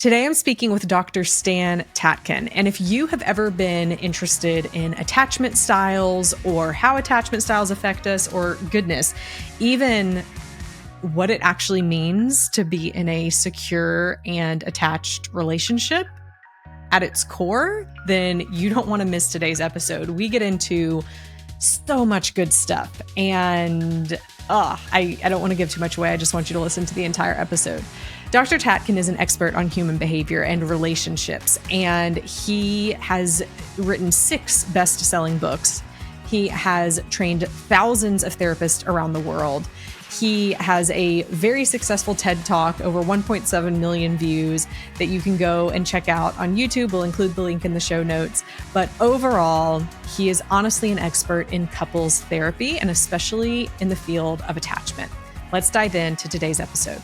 Today I'm speaking with Dr. Stan Tatkin. And if you have ever been interested in attachment styles or how attachment styles affect us, or goodness, even what it actually means to be in a secure and attached relationship at its core, then you don't want to miss today's episode. We get into so much good stuff. And I don't want to give too much away. I just want you to listen to the entire episode. Dr. Tatkin is an expert on human behavior and relationships, and he has written 6 best-selling books. He has trained thousands of therapists around the world. He has a very successful TED Talk, over 1.7 million views, that you can go and check out on YouTube. We'll include the link in the show notes. But overall, he is honestly an expert in couples therapy, and especially in the field of attachment. Let's dive into today's episode.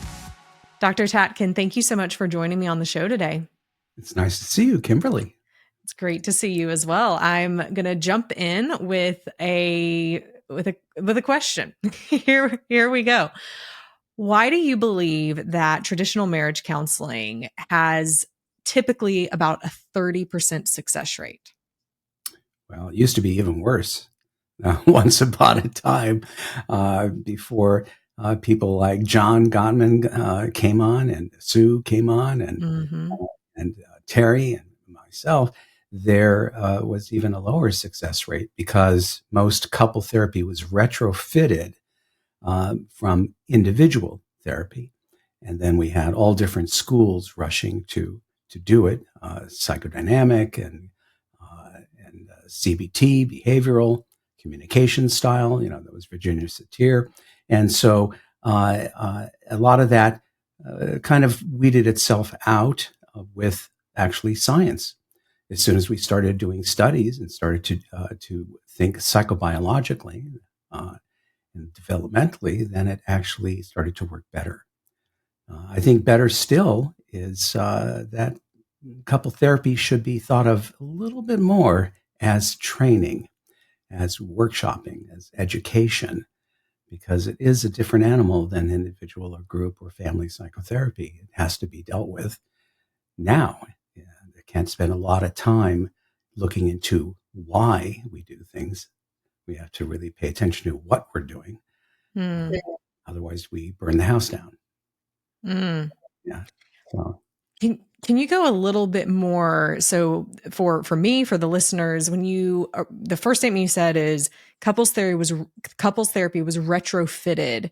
Dr. Tatkin, thank you so much for joining me on the show today. It's nice to see you, Kimberly. It's great to see you as well. I'm going to jump in with a question. Here we go. Why do you believe that traditional marriage counseling has typically about a 30% success rate? Well, it used to be even worse. Once upon a time, before people like John Gottman came on, and Sue came on, and Terry and myself, there was even a lower success rate because most couple therapy was retrofitted from individual therapy. And then we had all different schools rushing to do it, psychodynamic and CBT, behavioral, communication style, that was Virginia Satir. And so a lot of that kind of weeded itself out with actually science. As soon as we started doing studies and started to think psychobiologically and developmentally, then it actually started to work better. I think better still is that couple therapy should be thought of a little bit more as training, as workshopping, as education, because it is a different animal than individual or group or family psychotherapy. It has to be dealt with now. They can't spend a lot of time looking into why we do things. We have to really pay attention to what we're doing. Otherwise, we burn the house down. Yeah. So. Can you go a little bit more? So for me, for the listeners, when the first statement you said is couples therapy was retrofitted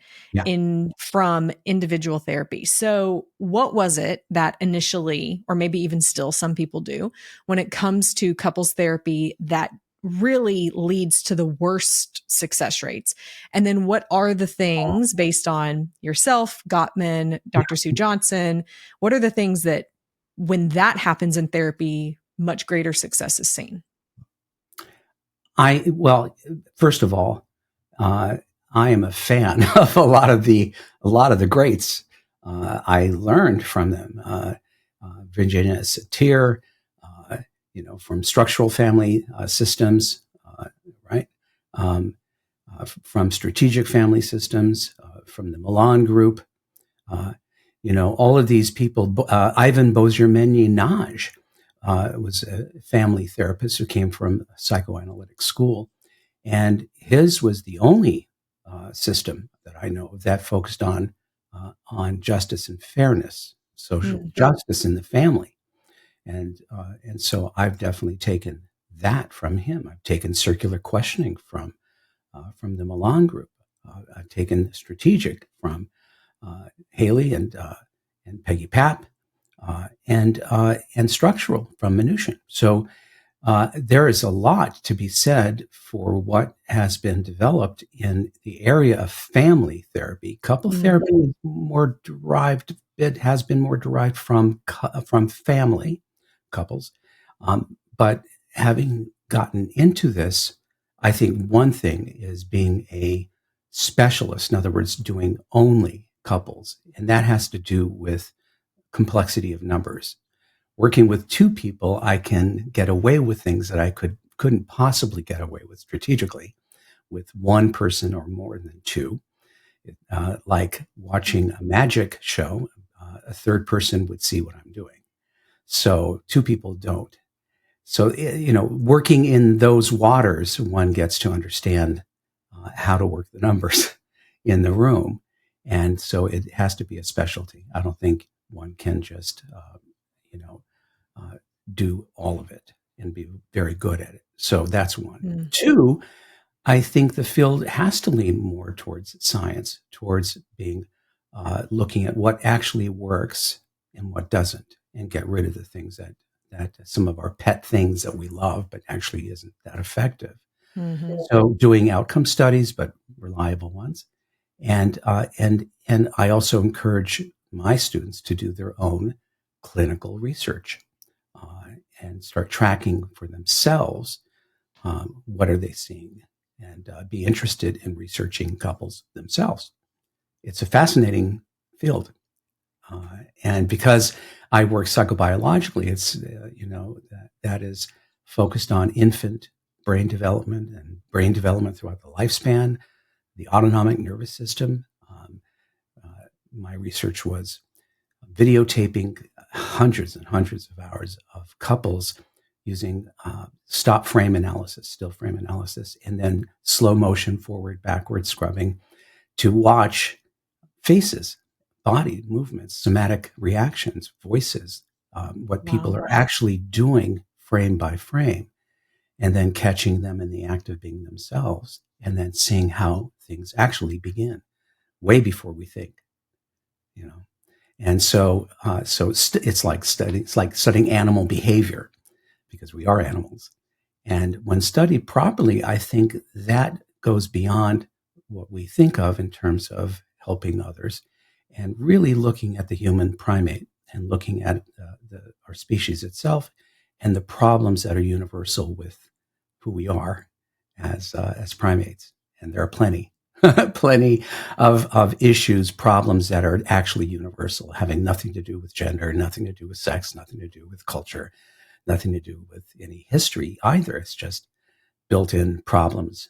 from individual therapy. So what was it that initially, or maybe even still some people do, when it comes to couples therapy that really leads to the worst success rates? And then what are the things, based on yourself, Gottman, Dr. Sue Johnson, what are the things that when that happens in therapy, much greater success is seen? Well, first of all, I am a fan of a lot of the greats. I learned from them. Virginia Satir, from structural family systems, right? From strategic family systems, from the Milan group. All of these people, Ivan Bozier-Menyi-Nagy was a family therapist who came from a psychoanalytic school. And his was the only system that I know of that focused on justice and fairness, social justice in the family. And so I've definitely taken that from him. I've taken circular questioning from the Milan group. I've taken strategic from Haley and Peggy Papp, and structural from Mnuchin. So there is a lot to be said for what has been developed in the area of family therapy. Couple therapy is more derived. It has been more derived from family couples, but having gotten into this, I think one thing is being a specialist. In other words, doing only couples. And that has to do with complexity of numbers. Working with 2 people, I can get away with things that I couldn't possibly get away with strategically with 1 person or more than 2. Like watching a magic show, a third person would see what I'm doing. So two people don't. So, working in those waters, one gets to understand how to work the numbers in the room. And so it has to be a specialty. I don't think one can just, you know, uh, do all of it and be very good at it. So that's one. Mm. Two, I think the field has to lean more towards science, towards being looking at what actually works and what doesn't, and get rid of the things that some of our pet things that we love, but actually isn't that effective. Mm-hmm. So doing outcome studies, but reliable ones, and I also encourage my students to do their own clinical research and start tracking for themselves what are they seeing, and be interested in researching couples themselves. It's a fascinating field. And because I work psychobiologically, it's, that is focused on infant brain development and brain development throughout the lifespan, the autonomic nervous system. My research was videotaping hundreds and hundreds of hours of couples using stop frame analysis, still frame analysis, and then slow motion forward, backward scrubbing to watch faces, body movements, somatic reactions, voices, what people Wow. are actually doing frame by frame, and then catching them in the act of being themselves, and then seeing how things actually begin way before we think, you know. And so, it's like studying animal behavior, because we are animals. And when studied properly, I think that goes beyond what we think of in terms of helping others, and really looking at the human primate and looking at our species itself and the problems that are universal with who we are as primates. And there are plenty, plenty of issues, problems that are actually universal, having nothing to do with gender, nothing to do with sex, nothing to do with culture, nothing to do with any history either. It's just built-in problems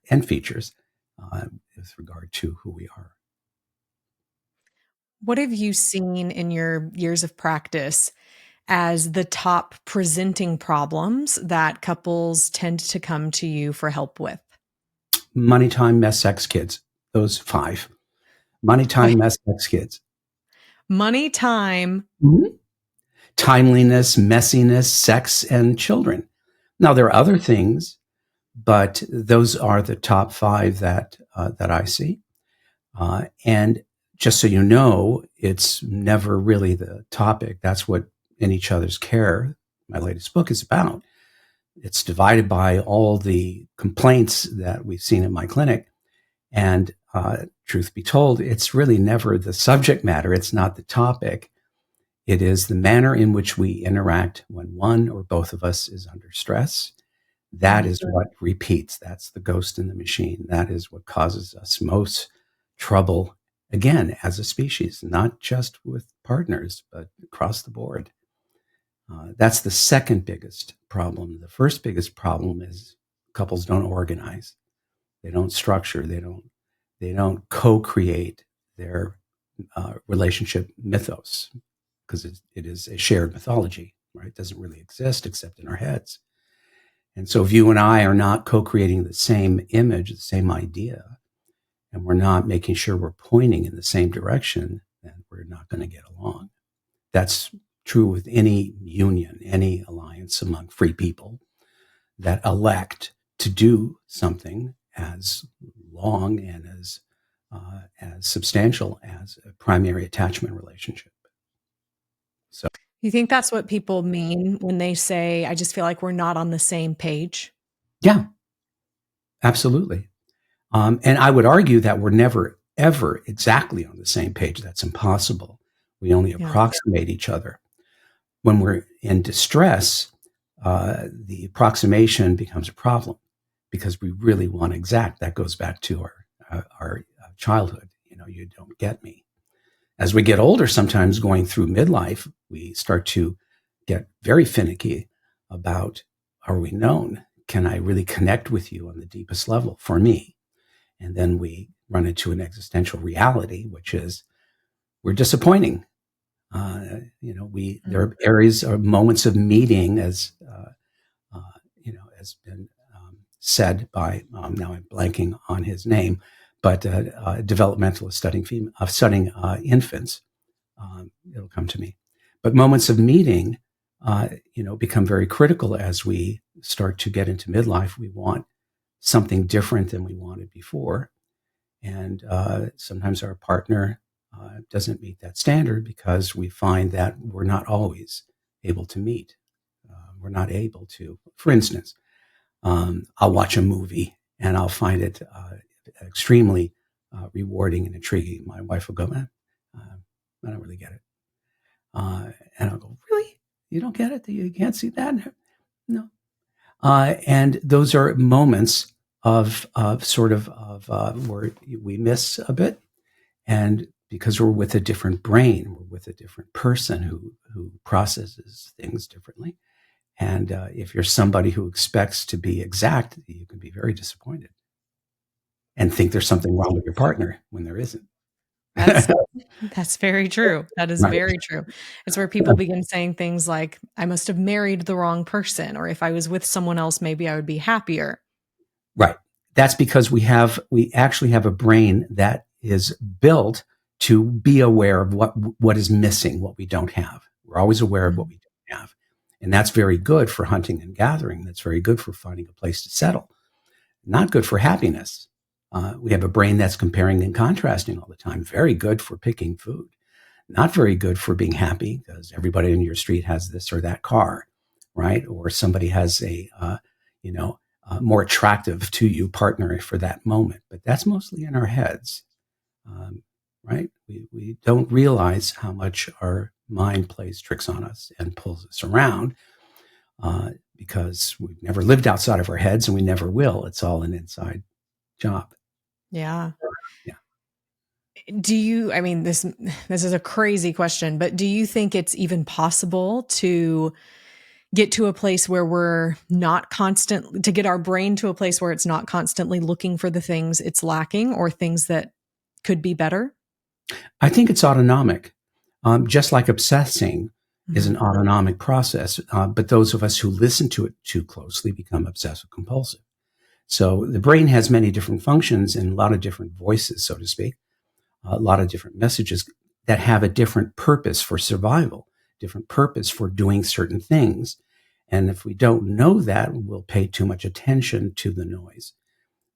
and features with regard to who we are. What have you seen in your years of practice as the top presenting problems that couples tend to come to you for help with? Money, time, mess, sex, kids. Those five. Money, time, Okay. mess, sex, kids. Money, time. Mhm. Timeliness, messiness, sex, and children. Now, there are other things, but those are the top five that I see. And just so you know, it's never really the topic. That's what In Each Other's Care, my latest book, is about. It's divided by all the complaints that we've seen in my clinic. And truth be told, it's really never the subject matter. It's not the topic. It is the manner in which we interact when one or both of us is under stress. That is what repeats. That's the ghost in the machine. That is what causes us most trouble, again, as a species, not just with partners, but across the board. That's the second biggest problem. The first biggest problem is couples don't organize. They don't structure. They don't co-create their relationship mythos, because it is a shared mythology, right? It doesn't really exist except in our heads. And so if you and I are not co-creating the same image, the same idea, and we're not making sure we're pointing in the same direction, then we're not going to get along. That's true with any union, any alliance among free people that elect to do something as long and as substantial as a primary attachment relationship. So, You think that's what people mean when they say, I just feel like we're not on the same page? yeah, absolutely. And I would argue that we're never, ever exactly on the same page. That's impossible. We only Yeah. approximate each other. When we're in distress, the approximation becomes a problem, because we really want exact. That goes back to our childhood. You don't get me. As we get older, sometimes going through midlife, we start to get very finicky about, are we known? Can I really connect with you on the deepest level for me? And then we run into an existential reality, which is we're disappointing. There are areas or moments of meeting, as has been said by now I'm blanking on his name, but developmentalist studying infants. It'll come to me. But moments of meeting, become very critical as we start to get into midlife. We want something different than we wanted before, and sometimes our partner doesn't meet that standard because we find that we're not always able to meet. We're not able to, for instance, I'll watch a movie and I'll find it extremely rewarding and intriguing. My wife will go, I don't really get it. And I'll go, really? You don't get it? You can't see that? No. And those are moments of where we miss a bit. And because we're with a different brain, we're with a different person who processes things differently. And if you're somebody who expects to be exact, you can be very disappointed and think there's something wrong with your partner when there isn't. That's very true. That is very true. It's where people begin saying things like, I must have married the wrong person, or if I was with someone else, maybe I would be happier. Right. That's because we actually have a brain that is built to be aware of what is missing, what we don't have. We're always aware of what we don't have. And that's very good for hunting and gathering. That's very good for finding a place to settle. Not good for happiness. We have a brain that's comparing and contrasting all the time. Very good for picking food. Not very good for being happy because everybody in your street has this or that car, right? Or somebody has a more attractive to you partner for that moment. But that's mostly in our heads, right? We don't realize how much our mind plays tricks on us and pulls us around because we've never lived outside of our heads and we never will. It's all an inside job. Yeah. Yeah. This is a crazy question, but do you think it's even possible to get to a place where we're not to get our brain to a place where it's not constantly looking for the things it's lacking or things that could be better? I think it's autonomic. Just like obsessing is an autonomic process, but those of us who listen to it too closely become obsessive compulsive. So the brain has many different functions and a lot of different voices, so to speak, a lot of different messages that have a different purpose for survival, different purpose for doing certain things. And if we don't know that, we'll pay too much attention to the noise,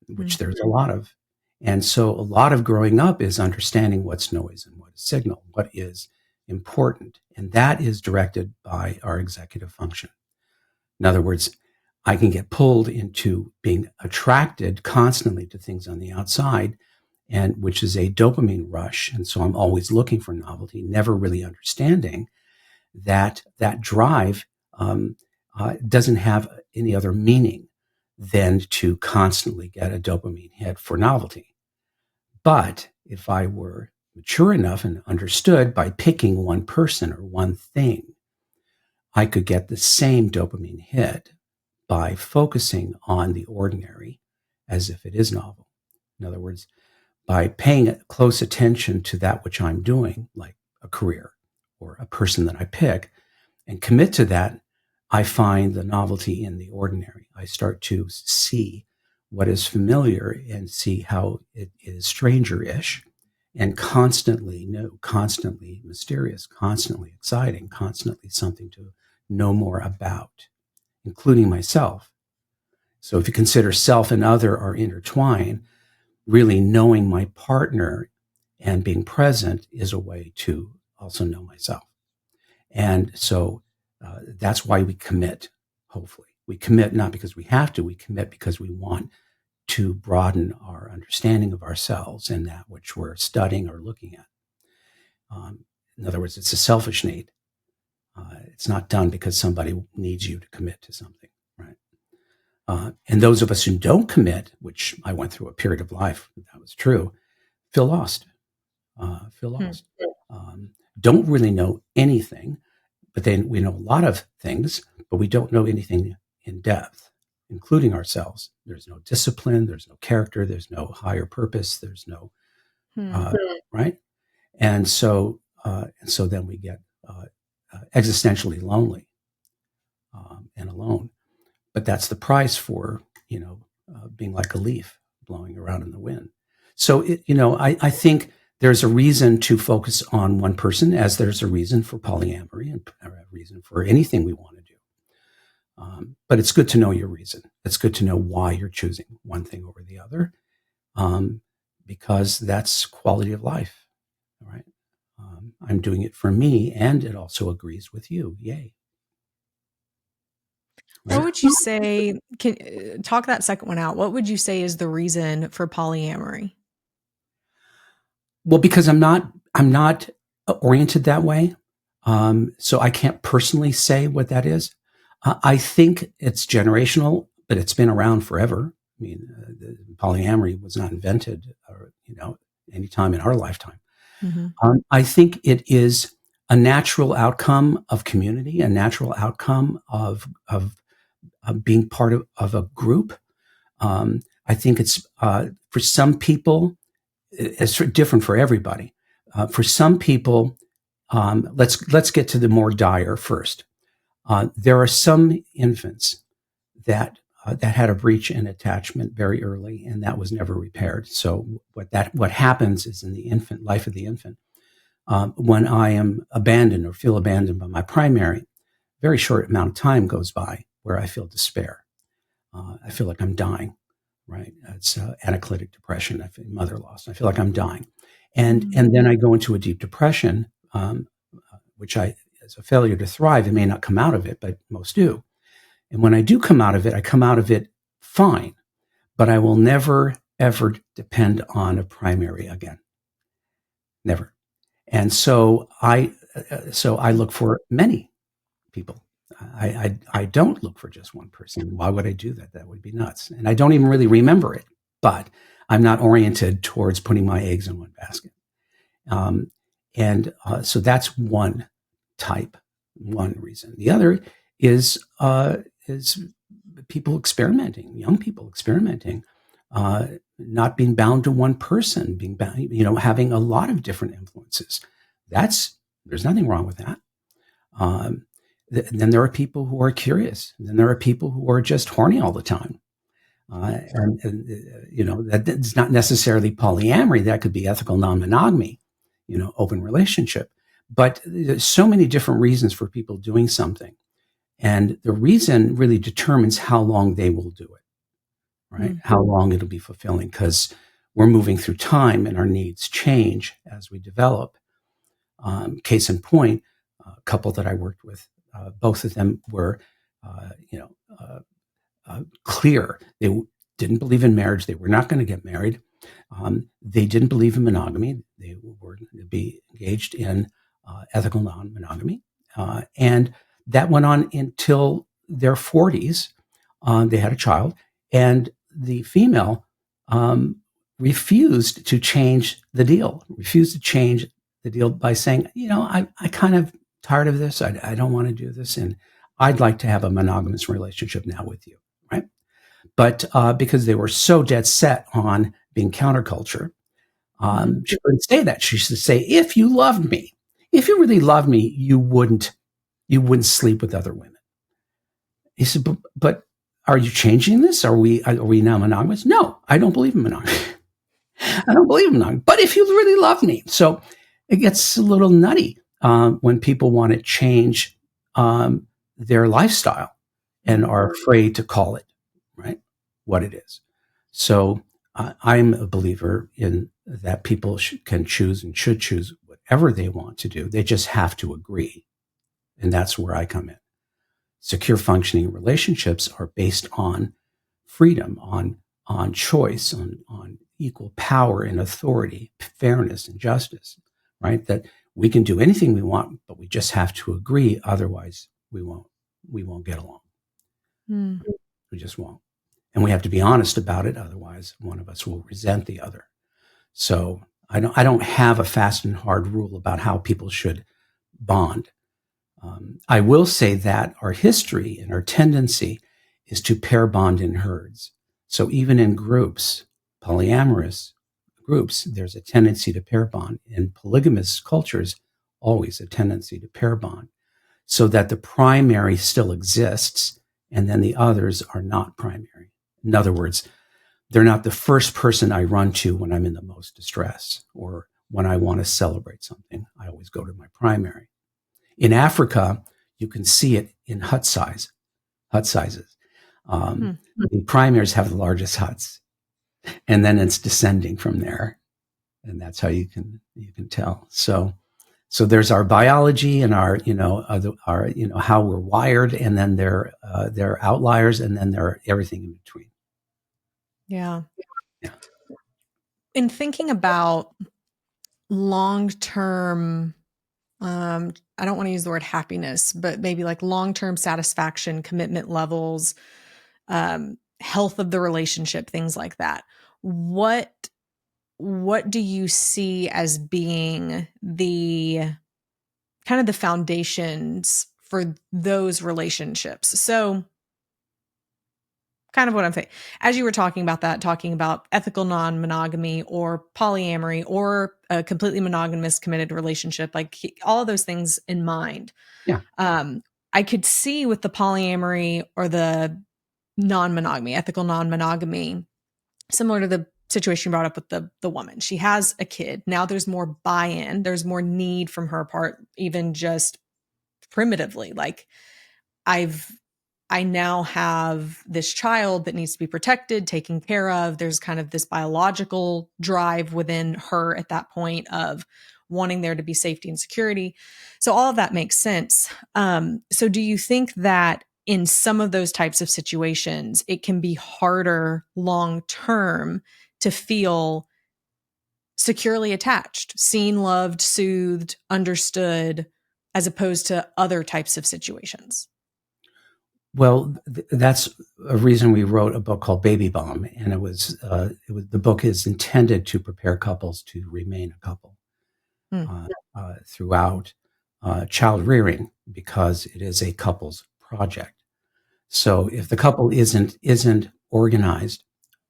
which there's a lot of. And so a lot of growing up is understanding what's noise and what is signal, what is important. And that is directed by our executive function. In other words, I can get pulled into being attracted constantly to things on the outside, and which is a dopamine rush. And so I'm always looking for novelty, never really understanding that drive doesn't have any other meaning than to constantly get a dopamine hit for novelty. But if I were mature enough and understood by picking one person or one thing, I could get the same dopamine hit by focusing on the ordinary as if it is novel. In other words, by paying close attention to that which I'm doing, like a career or a person that I pick, and commit to that, I find the novelty in the ordinary. I start to see what is familiar and see how it is stranger-ish and constantly new, constantly mysterious, constantly exciting, constantly something to know more about, including myself. So if you consider self and other are intertwined, really knowing my partner and being present is a way to also know myself. And so that's why we commit, hopefully. We commit not because we have to, we commit because we want to broaden our understanding of ourselves and that which we're studying or looking at. In other words, it's a selfish need. It's not done because somebody needs you to commit to something, right? And those of us who don't commit, which I went through a period of life that was true, feel lost. Don't really know anything, but then we know a lot of things, but we don't know anything in depth, including ourselves. There's no discipline, there's no character, there's no higher purpose, there's no, right? And so and so then we get existentially lonely and alone. But that's the price for, being like a leaf blowing around in the wind. So, I think there's a reason to focus on one person, as there's a reason for polyamory and a reason for anything we want to do. But it's good to know your reason. It's good to know why you're choosing one thing over the other, because that's quality of life, right? I'm doing it for me, and it also agrees with you. Yay. What Right? would you say, can talk that second one out? What would you say is the reason for polyamory? Well, because I'm not oriented that way. So I can't personally say what that is. I think it's generational, but it's been around forever. I mean, polyamory was not invented, any time in our lifetime. Mm-hmm. I think it is a natural outcome of community, a natural outcome of being part of a group. I think it's for some people, it's different for everybody. For some people, let's get to the more dire first. There are some infants that had a breach in attachment very early, and that was never repaired. So what happens is in the infant life of the infant, when I am abandoned or feel abandoned by my primary, very short amount of time goes by where I feel despair. I feel like I'm dying. Right? It's anaclitic depression. I feel mother loss. I feel like I'm dying, and then I go into a deep depression, which as a failure to thrive. I may not come out of it, but most do. And when I do come out of it, I come out of it fine, but I will never ever depend on a primary again. Never. And so I look for many people. I don't look for just one person. Why would I do that? That would be nuts. And I don't even really remember it, but I'm not oriented towards putting my eggs in one basket. So that's one type, one reason. The other is people experimenting, young people experimenting, not being bound to one person, being bound, having a lot of different influences. There's nothing wrong with that. Then there are people who are curious. Then there are people who are just horny all the time. That's not necessarily polyamory. That could be ethical non-monogamy, open relationship. But there's so many different reasons for people doing something. And the reason really determines how long they will do it, right? Mm-hmm. How long it'll be fulfilling, because we're moving through time and our needs change as we develop. Case in point, a couple that I worked with, both of them were, clear. They didn't believe in marriage. They were not going to get married. They didn't believe in monogamy. They were going to be engaged in ethical non-monogamy. And that went on until their 40s. They had a child, and the female refused to change the deal, by saying, I kind of tired of this. I don't want to do this. And I'd like to have a monogamous relationship now with you. Right. But because they were so dead set on being counterculture, she wouldn't say that. She should say, if you loved me, if you really loved me, you wouldn't sleep with other women. He said, but are you changing this? Are we now monogamous? No, I don't believe in monogamy. I don't believe in monogamy. But if you really love me. So it gets a little nutty when people want to change their lifestyle and are afraid to call it, right, what it is. So I'm a believer in that people can choose and should choose whatever they want to do. They just have to agree. And that's where I come in. Secure functioning relationships are based on freedom, on choice, on equal power and authority, fairness and justice, right? That we can do anything we want, but we just have to agree. Otherwise, we won't get along. We just won't. And we have to be honest about it. Otherwise, one of us will resent the other. So I don't have a fast and hard rule about how people should bond. I will say that our history and our tendency is to pair bond in herds. So even in groups, polyamorous groups, there's a tendency to pair bond. In polygamous cultures, always a tendency to pair bond, so that the primary still exists and then the others are not primary. In other words, they're not the first person I run to when I'm in the most distress or when I want to celebrate something. I always go to my primary. In Africa, you can see it in hut sizes. The primaries have the largest huts, and then it's descending from there, and that's how you can tell. So there's our biology and our how we're wired, and then there are outliers, and then there are everything in between. Yeah. Yeah. In thinking about long-term, I don't want to use the word happiness, but maybe like long-term satisfaction, commitment levels, health of the relationship, things like that. What do you see as being the kind of the foundations for those relationships? So kind of what I'm saying, as you were talking about ethical non-monogamy or polyamory or a completely monogamous committed relationship, like all of those things in mind. Yeah. I could see with the polyamory or the non-monogamy, ethical non-monogamy, similar to the situation you brought up with the woman. She has a kid. Now there's more buy-in. There's more need from her part, even just primitively. Like I now have this child that needs to be protected, taken care of. There's kind of this biological drive within her at that point of wanting there to be safety and security. So all of that makes sense. So do you think that in some of those types of situations, it can be harder long term to feel securely attached, seen, loved, soothed, understood, as opposed to other types of situations? Well, that's a reason we wrote a book called Baby Bomb, and the book is intended to prepare couples to remain a couple throughout child rearing, because it is a couple's project. So if the couple isn't organized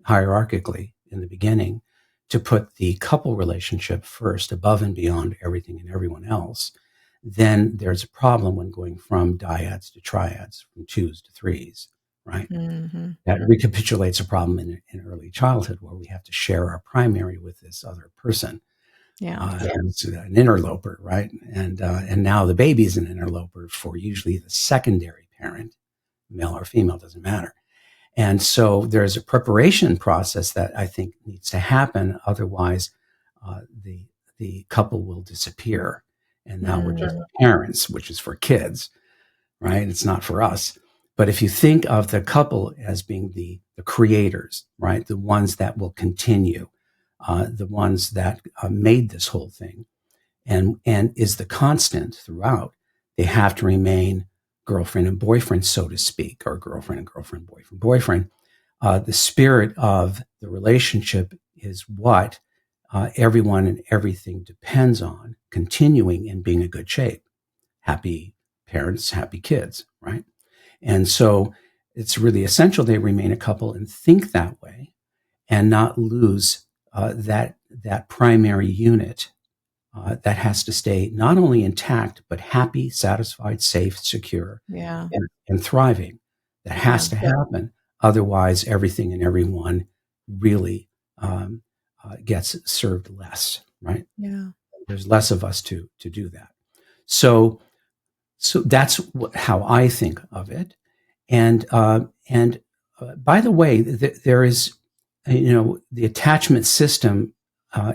hierarchically in the beginning to put the couple relationship first, above and beyond everything and everyone else, then there's a problem when going from dyads to triads, from twos to threes, right? Mm-hmm. That recapitulates a problem in early childhood where we have to share our primary with this other person. Yeah. It's an interloper, right? And now the baby's an interloper for usually the secondary parent, male or female, doesn't matter. And so there's a preparation process that I think needs to happen. Otherwise, the couple will disappear. And now we're just parents, which is for kids, right? It's not for us. But if you think of the couple as being the creators, right? The ones that will continue, the ones that made this whole thing and is the constant throughout, they have to remain girlfriend and boyfriend, so to speak, or girlfriend and girlfriend, boyfriend. The spirit of the relationship is what everyone and everything depends on continuing and being in good shape. Happy parents, happy kids, right? And so it's really essential they remain a couple and think that way and not lose that primary unit that has to stay not only intact, but happy, satisfied, safe, secure, and thriving. That has to happen. Otherwise, everything and everyone really gets served less, right? Yeah. There's less of us to do that. So that's how I think of it. And by the way, there is, the attachment system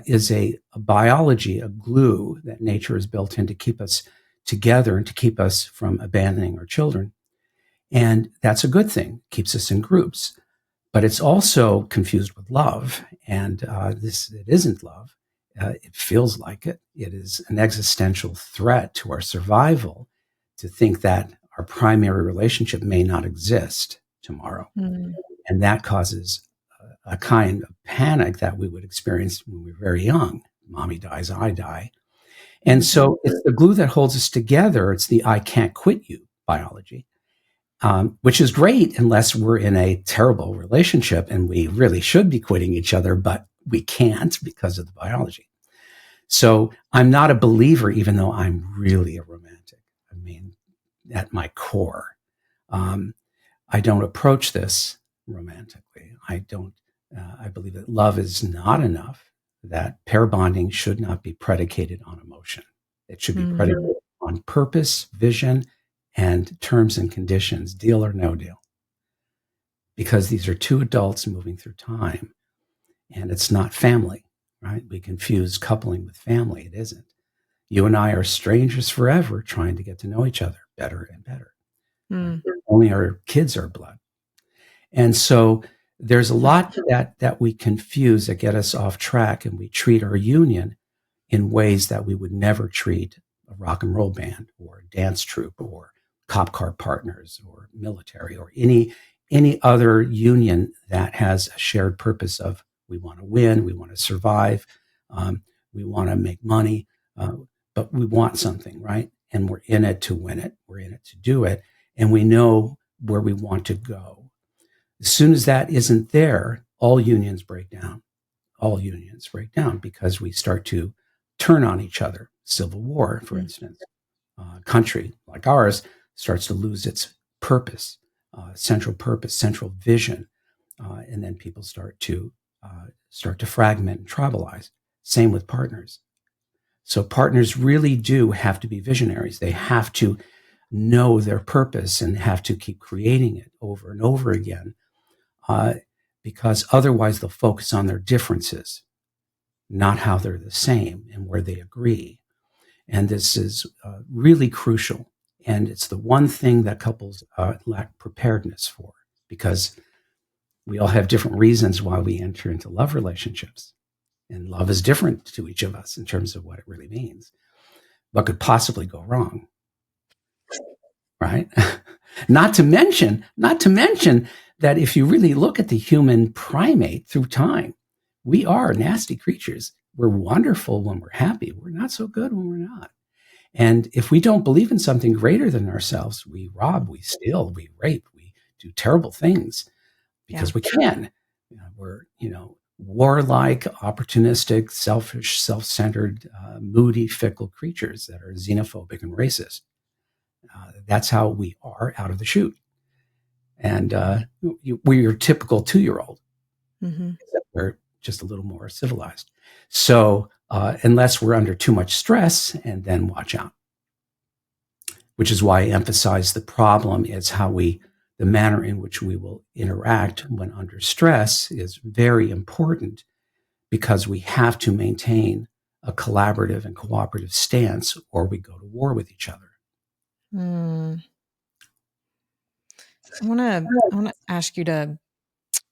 is a biology, a glue that nature has built in to keep us together and to keep us from abandoning our children. And that's a good thing, keeps us in groups. But it's also confused with love. And it isn't love. It feels like it. It is an existential threat to our survival to think that our primary relationship may not exist tomorrow. Mm. And that causes a kind of panic that we would experience when we were very young. Mommy dies, I die. And so it's the glue that holds us together. It's the I can't quit you biology, which is great unless we're in a terrible relationship and we really should be quitting each other, but we can't because of the biology. So I'm not a believer, even though I'm really a romantic. I mean, at my core, I don't approach this romantically. I don't. I believe that love is not enough. That pair bonding should not be predicated on emotion. It should be predicated on purpose, vision, and terms and conditions, deal or no deal. Because these are two adults moving through time, and it's not family, right? We confuse coupling with family. It isn't. You and I are strangers forever, trying to get to know each other better and better. Right? Only our kids are blood. And so there's a lot that we confuse that get us off track, and we treat our union in ways that we would never treat a rock and roll band or a dance troupe or cop car partners or military or any other union that has a shared purpose of we want to win, we want to survive, we want to make money, but we want something, right? And we're in it to win it. We're in it to do it. And we know where we want to go. As soon as that isn't there, all unions break down. All unions break down because we start to turn on each other. Civil war, for instance, country like ours starts to lose its purpose, central vision, and then people start to fragment and tribalize. Same with partners. So partners really do have to be visionaries. They have to know their purpose and have to keep creating it over and over again, because otherwise they'll focus on their differences, not how they're the same and where they agree. And this is really crucial. And it's the one thing that couples lack preparedness for, because we all have different reasons why we enter into love relationships. And love is different to each of us in terms of what it really means. What could possibly go wrong? Right? Not to mention that if you really look at the human primate through time, we are nasty creatures. We're wonderful when we're happy. We're not so good when we're not. And if we don't believe in something greater than ourselves, we rob, we steal, we rape, we do terrible things because we can. We're, warlike, opportunistic, selfish, self-centered, moody, fickle creatures that are xenophobic and racist. That's how we are out of the chute. And we're your typical 2-year-old. Except we're just a little more civilized. So unless we're under too much stress, and then watch out. Which is why I emphasize the problem is the manner in which we will interact when under stress is very important, because we have to maintain a collaborative and cooperative stance, or we go to war with each other. I want to ask you to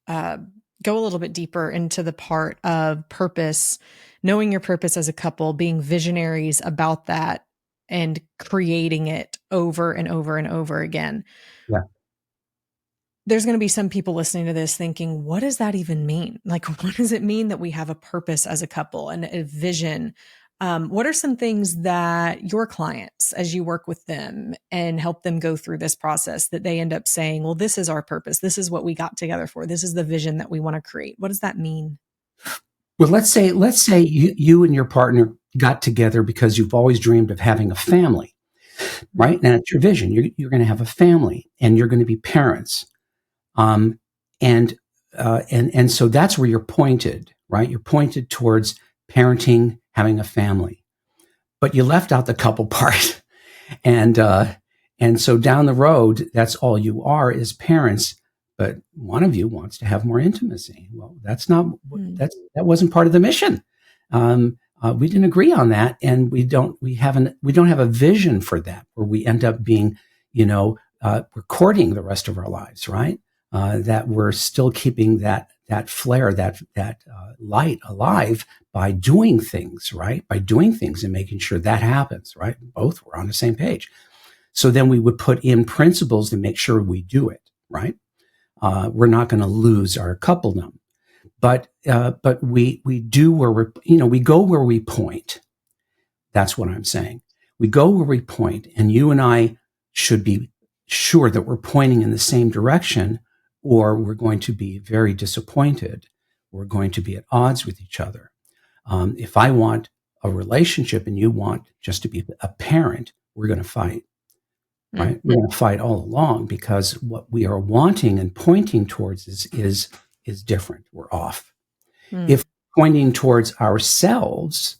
go a little bit deeper into the part of purpose, knowing your purpose as a couple, being visionaries about that, and creating it over and over and over again. Yeah. There's going to be some people listening to this thinking, what does that even mean? Like, what does it mean that we have a purpose as a couple and a vision? What are some things that your clients, as you work with them and help them go through this process, that they end up saying, well, this is our purpose. This is what we got together for. This is the vision that we want to create. What does that mean? Well, let's say you and your partner got together because you've always dreamed of having a family, right? And it's your vision. You're going to have a family, and you're going to be parents. And so that's where you're pointed, right? You're pointed towards parenting, having a family, but you left out the couple part. And so down the road, that's all you are, is parents, but one of you wants to have more intimacy. Well, that wasn't part of the mission. We didn't agree on that. And we don't have a vision for that, where we end up being, we're courting the rest of our lives, right? That we're still keeping that flare, that light alive by doing things, right? By doing things and making sure that happens, right? Both were on the same page. So then we would put in principles to make sure we do it, right? We're not going to lose our coupledom, but we do where we go where we point. That's what I'm saying. We go where we point, and you and I should be sure that we're pointing in the same direction, or we're going to be very disappointed. We're going to be at odds with each other. If I want a relationship and you want just to be a parent, we're going to fight, right? We're going to fight all along because what we are wanting and pointing towards is different. We're off. If pointing towards ourselves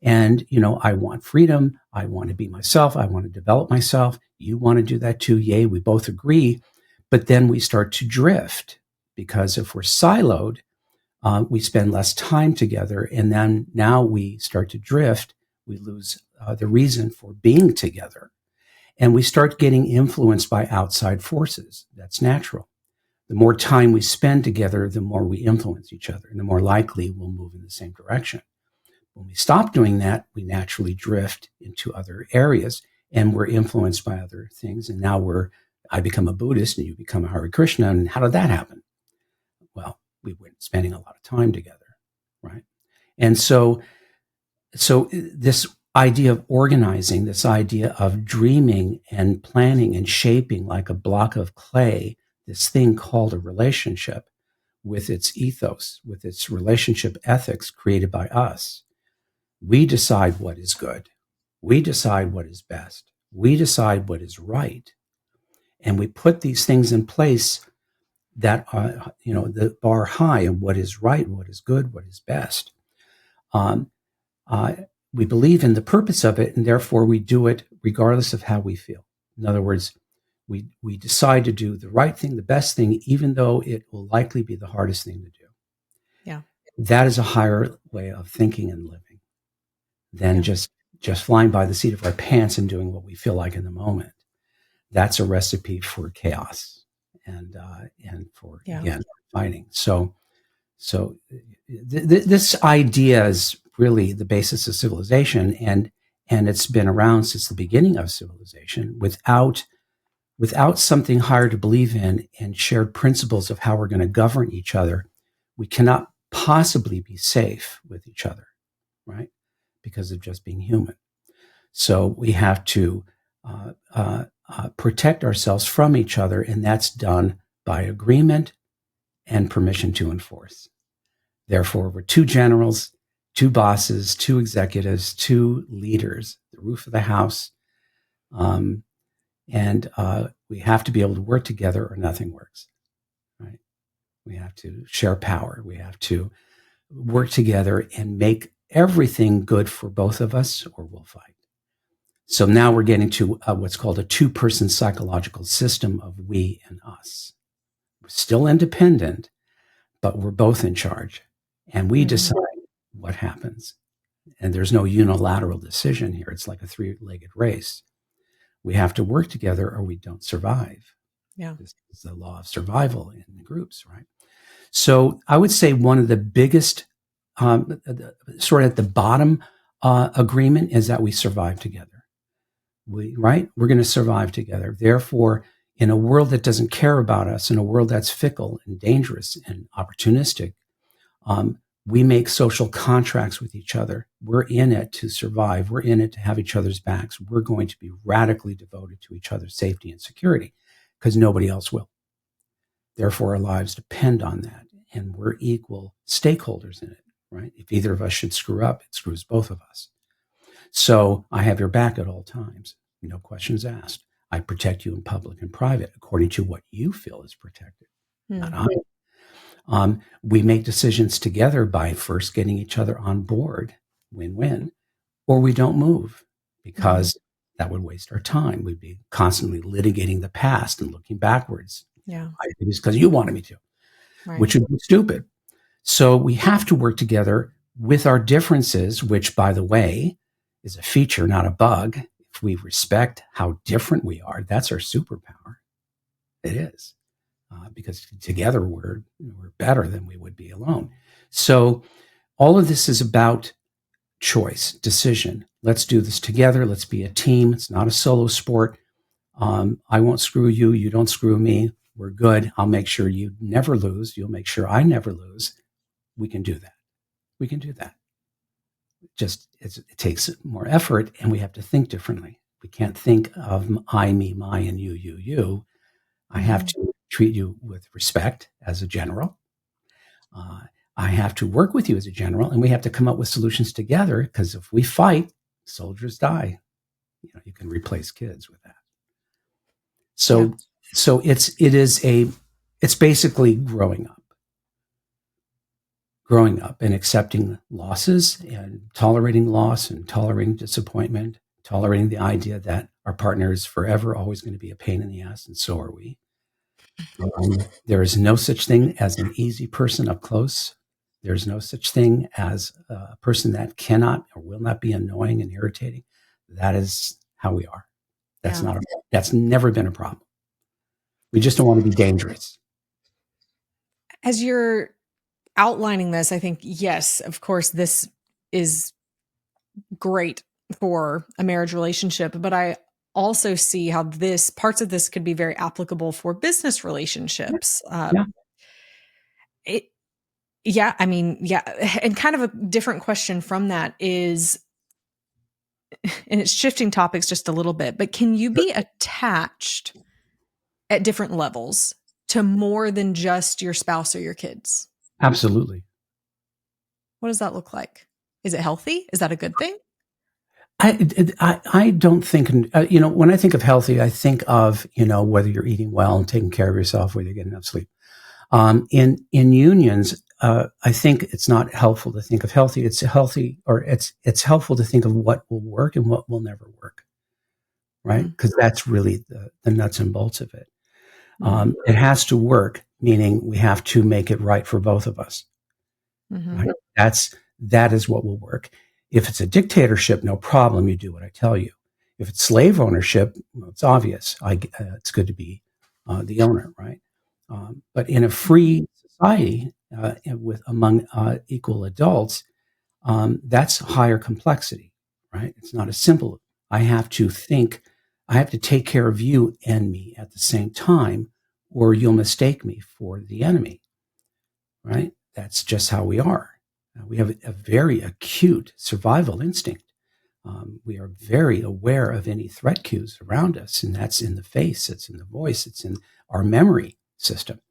and, I want freedom, I want to be myself, I want to develop myself, you want to do that too, yay, we both agree. But then we start to drift because if we're siloed, we spend less time together. And then now we start to drift. We lose the reason for being together. And we start getting influenced by outside forces. That's natural. The more time we spend together, the more we influence each other, and the more likely we'll move in the same direction. When we stop doing that, we naturally drift into other areas and we're influenced by other things. And now I become a Buddhist and you become a Hare Krishna. And how did that happen? Well, we weren't spending a lot of time together, right? And so this idea of organizing, this idea of dreaming and planning and shaping like a block of clay, this thing called a relationship with its ethos, with its relationship ethics created by us. We decide what is good. We decide what is best. We decide what is right. And we put these things in place that are, the bar high and what is right, what is good, what is best. We believe in the purpose of it, and therefore we do it regardless of how we feel. In other words, we decide to do the right thing, the best thing, even though it will likely be the hardest thing to do. Yeah. That is a higher way of thinking and living than just flying by the seat of our pants and doing what we feel like in the moment. That's a recipe for chaos and for, again, fighting. So this idea is really the basis of civilization, and it's been around since the beginning of civilization. Without something higher to believe in and shared principles of how we're going to govern each other, we cannot possibly be safe with each other, right? Because of just being human. So we have to protect ourselves from each other, and that's done by agreement and permission to enforce. Therefore, we're two generals, two bosses, two executives, two leaders, the roof of the house, and we have to be able to work together or nothing works, right? We have to share power. We have to work together and make everything good for both of us, or we'll fight. So now we're getting to what's called a two-person psychological system of we and us. We're still independent, but we're both in charge. And we decide what happens. And there's no unilateral decision here. It's like a three-legged race. We have to work together or we don't survive. Yeah. This is the law of survival in groups, right? So I would say one of the biggest, sort of at the bottom agreement is that we survive together. We're going to survive together. Therefore, in a world that doesn't care about us, in a world that's fickle and dangerous and opportunistic, we make social contracts with each other. We're in it to survive. We're in it to have each other's backs. We're going to be radically devoted to each other's safety and security because nobody else will. Therefore, our lives depend on that. And we're equal stakeholders in it, right? If either of us should screw up, it screws both of us. So I have your back at all times. No questions asked. I protect you in public and private according to what you feel is protected, not I. We make decisions together by first getting each other on board, win-win, or we don't move because that would waste our time. We'd be constantly litigating the past and looking backwards. Yeah. It's because you wanted me to, which would be stupid. So we have to work together with our differences, which, by the way, is a feature, not a bug. If we respect how different we are, that's our superpower. It is. Because together we're better than we would be alone. So all of this is about choice, decision. Let's do this together. Let's be a team. It's not a solo sport. I won't screw you. You don't screw me. We're good. I'll make sure you never lose. You'll make sure I never lose. We can do that. We can do that. Just it takes more effort, and we have to think differently. We can't think of I, me, my, and you. I have to treat you with respect as a general. I have to work with you as a general, and we have to come up with solutions together, because if we fight, soldiers die. You can replace kids with that. Yeah. So it's basically growing up and accepting losses and tolerating loss and tolerating disappointment, tolerating the idea that our partner is forever always going to be a pain in the ass, and so are we. There is no such thing as an easy person up close. There's no such thing as a person that cannot or will not be annoying and irritating. That is how we are. Yeah. That's never been a problem. We just don't want to be dangerous. As you're outlining this, I think, yes, of course, this is great for a marriage relationship, but I also see how parts of this could be very applicable for business relationships. Yeah. It, yeah, I mean, yeah. And kind of a different question from that is, and it's shifting topics just a little bit, but can you be attached at different levels to more than just your spouse or your kids? Absolutely. What does that look like? Is it healthy? Is that a good thing? I don't think, when I think of healthy, I think of, whether you're eating well and taking care of yourself, whether you're getting enough sleep. In unions, I think it's not helpful to think of healthy. It's healthy, or it's helpful to think of what will work and what will never work, right? Because that's really the nuts and bolts of it. It has to work, meaning we have to make it right for both of us. Right? That is what will work. If it's a dictatorship, no problem. You do what I tell you. If it's slave ownership, well, it's obvious. It's good to be the owner, right? But in a free society among equal adults, that's higher complexity, right? It's not as simple. I have to take care of you and me at the same time, or you'll mistake me for the enemy, right? That's just how we are. We have a very acute survival instinct. We are very aware of any threat cues around us, and that's in the face, it's in the voice, it's in our memory system.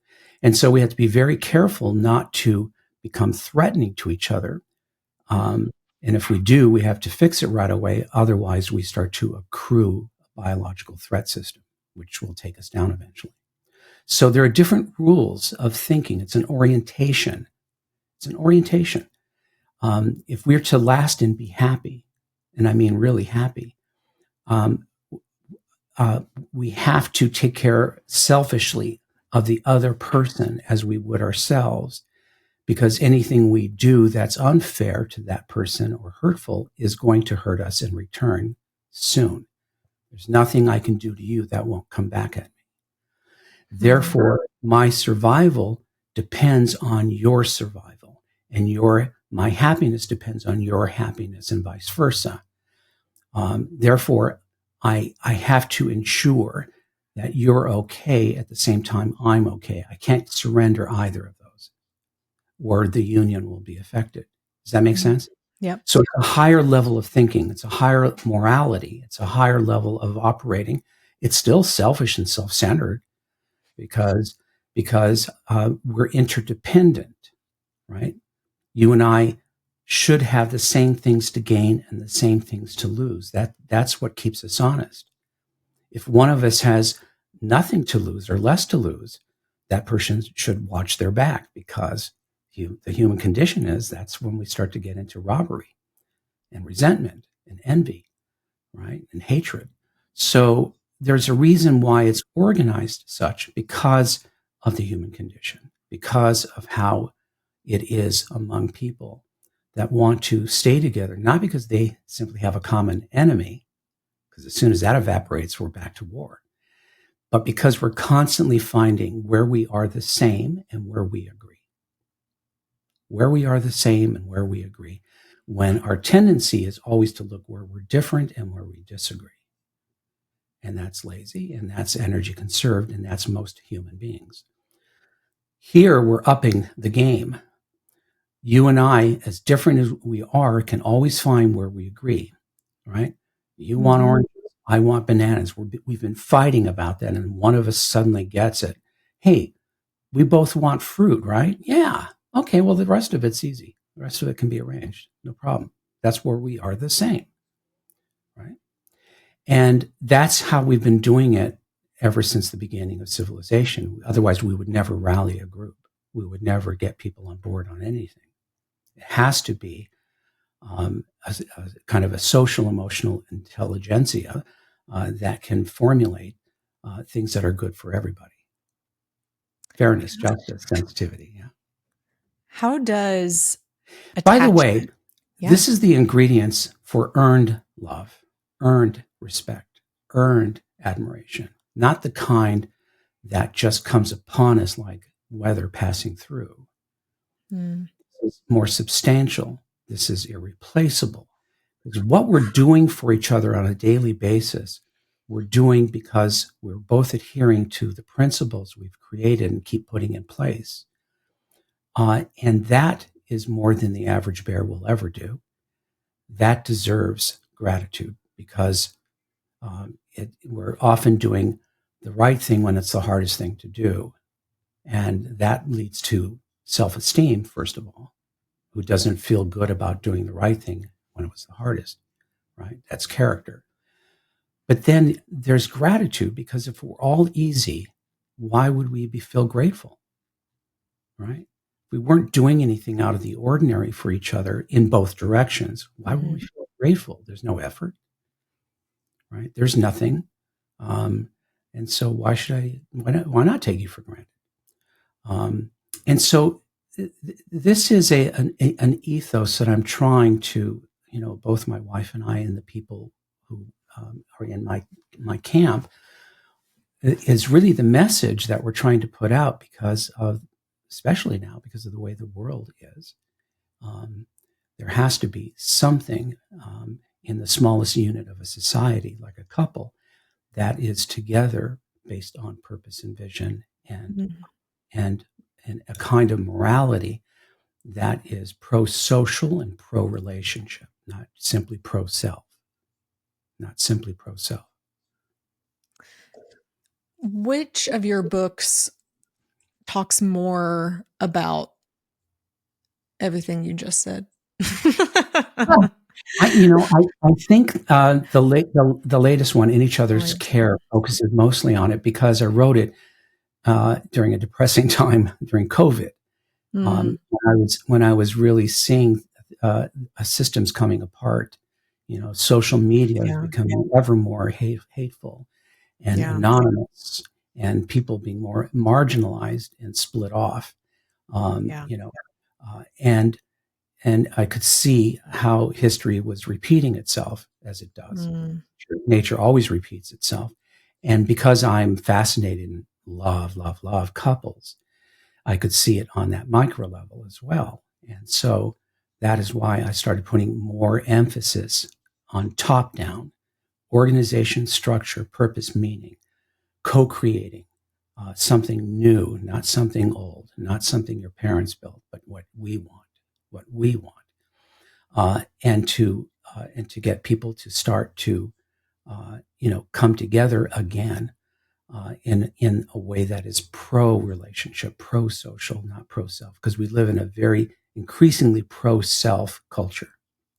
And so we have to be very careful not to become threatening to each other. And if we do, we have to fix it right away. Otherwise, we start to accrue a biological threat system, which will take us down eventually. So there are different rules of thinking. It's an orientation. If we're to last and be happy, and I mean really happy, we have to take care selfishly of the other person as we would ourselves, because anything we do that's unfair to that person or hurtful is going to hurt us in return soon. There's nothing I can do to you that won't come back at me. Therefore, my survival depends on your survival, and my happiness depends on your happiness, and vice versa. Therefore, I have to ensure that you're okay at the same time I'm okay. I can't surrender either of those, or the union will be affected. Does that make sense? Yep. So it's a higher level of thinking. It's a higher morality. It's a higher level of operating. It's still selfish and self-centered because we're interdependent, right? You and I should have the same things to gain and the same things to lose. That's what keeps us honest. If one of us has nothing to lose or less to lose, that person should watch their back, because the human condition is that's when we start to get into robbery and resentment and envy, right? And hatred. So there's a reason why it's organized such, because of the human condition, because of how it is among people that want to stay together, not because they simply have a common enemy, because as soon as that evaporates, we're back to war, but because we're constantly finding where we are the same and where we agree. Where we are the same and where we agree, when our tendency is always to look where we're different and where we disagree. And that's lazy, and that's energy conserved, and that's most human beings. Here, we're upping the game. You and I, as different as we are, can always find where we agree, right? You want oranges, I want bananas. We've been fighting about that, and one of us suddenly gets it. Hey, we both want fruit, right? Yeah. Okay, well, the rest of it's easy. The rest of it can be arranged. No problem. That's where we are the same, right? And that's how we've been doing it ever since the beginning of civilization. Otherwise, we would never rally a group. We would never get people on board on anything. It has to be a kind of a social emotional intelligentsia that can formulate things that are good for everybody. Fairness, justice, sensitivity. Yeah. How does By the way, Yeah. this is the ingredients for earned love, earned respect, earned admiration, not the kind that just comes upon us like weather passing through. Mm. It's more substantial. This is irreplaceable. Because what we're doing for each other on a daily basis, we're doing because we're both adhering to the principles we've created and keep putting in place. And that is more than the average bear will ever do. That deserves gratitude because we're often doing the right thing when it's the hardest thing to do. And that leads to self-esteem, first of all. Who doesn't feel good about doing the right thing when it was the hardest, right? That's character. But then there's gratitude because if we're all easy, why would we feel grateful, right? If we weren't doing anything out of the ordinary for each other in both directions, why would we feel grateful? There's no effort, right? There's nothing. And so why not take you for granted? And so this is an ethos that I'm trying to, both my wife and I and the people who are in my camp, is really the message that we're trying to put out because of, especially now, because of the way the world is. There has to be something in the smallest unit of a society, like a couple, that is together based on purpose and vision and a kind of morality that is pro-social and pro-relationship, not simply pro-self. Not simply pro-self. Which of your books talks more about everything you just said? Well, I think the latest one, In Each Other's Care, focuses mostly on it because I wrote it during a depressing time during COVID. When I was really seeing systems coming apart, social media is becoming ever more hateful and anonymous, and people being more marginalized and split off. And I could see how history was repeating itself as it does. Nature always repeats itself. And because I'm fascinated in love couples, I could see it on that micro level as well. And so that is why I started putting more emphasis on top down organization, structure, purpose, meaning, co-creating something new, not something old, not something your parents built, but what we want, and to get people to start to come together again in a way that is pro-relationship, pro-social, not pro-self, because we live in a very increasingly pro-self culture.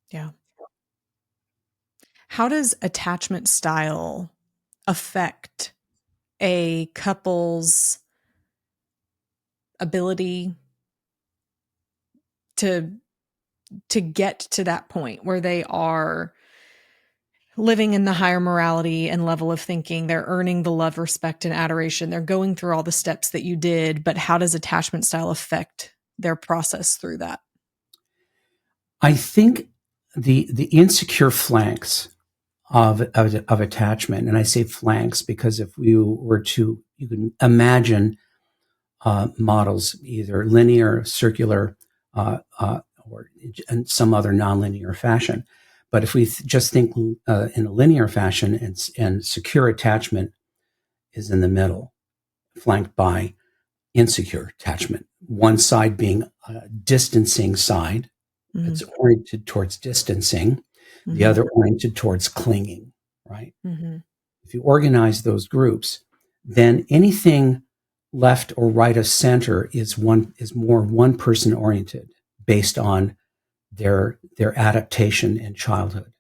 Yeah. How does attachment style affect a couple's ability to get to that point where they are living in the higher morality and level of thinking? They're earning the love, respect, and adoration. They're going through all the steps that you did, but how does attachment style affect their process through that? I think the insecure flanks of attachment, and I say flanks because if you can imagine models, either linear, circular, or in some other nonlinear fashion. But if we just think in a linear fashion, and secure attachment is in the middle, flanked by insecure attachment. One side being a distancing side, it's oriented towards distancing, the other oriented towards clinging, right? If you organize those groups, then anything left or right of center is more one person oriented based on their adaptation in childhood.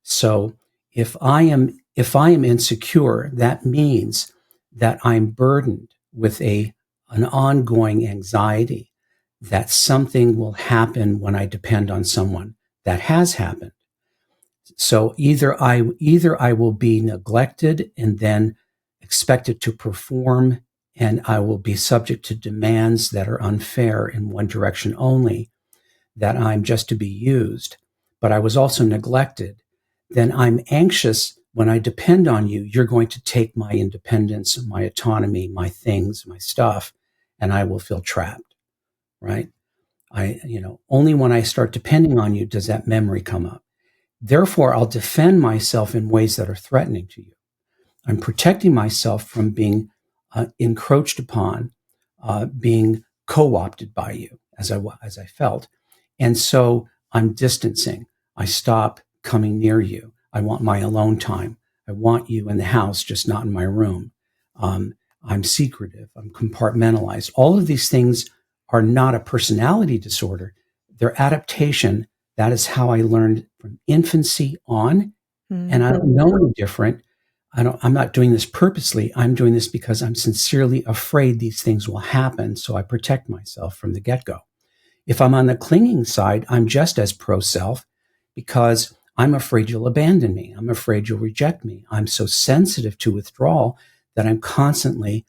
So if I am insecure, that means that I'm burdened with an ongoing anxiety that something will happen when I depend on someone. That has happened. So either I will be neglected and then expected to perform, and I will be subject to demands that are unfair in one direction only, that I'm just to be used, but I was also neglected. Then I'm anxious when I depend on you. You're going to take my independence, my autonomy, my things, my stuff, and I will feel trapped, right? Only when I start depending on you does that memory come up. Therefore, I'll defend myself in ways that are threatening to you. I'm protecting myself from being encroached upon, being co-opted by you, as I felt. And so I'm distancing. I stop coming near you. I want my alone time. I want you in the house, just not in my room. I'm secretive. I'm compartmentalized. All of these things are not a personality disorder. They're adaptation. That is how I learned from infancy on. Mm-hmm. And I don't know any different. I'm not doing this purposely. I'm doing this because I'm sincerely afraid these things will happen. So I protect myself from the get-go. If I'm on the clinging side, I'm just as pro-self because I'm afraid you'll abandon me. I'm afraid you'll reject me. I'm so sensitive to withdrawal that I'm constantly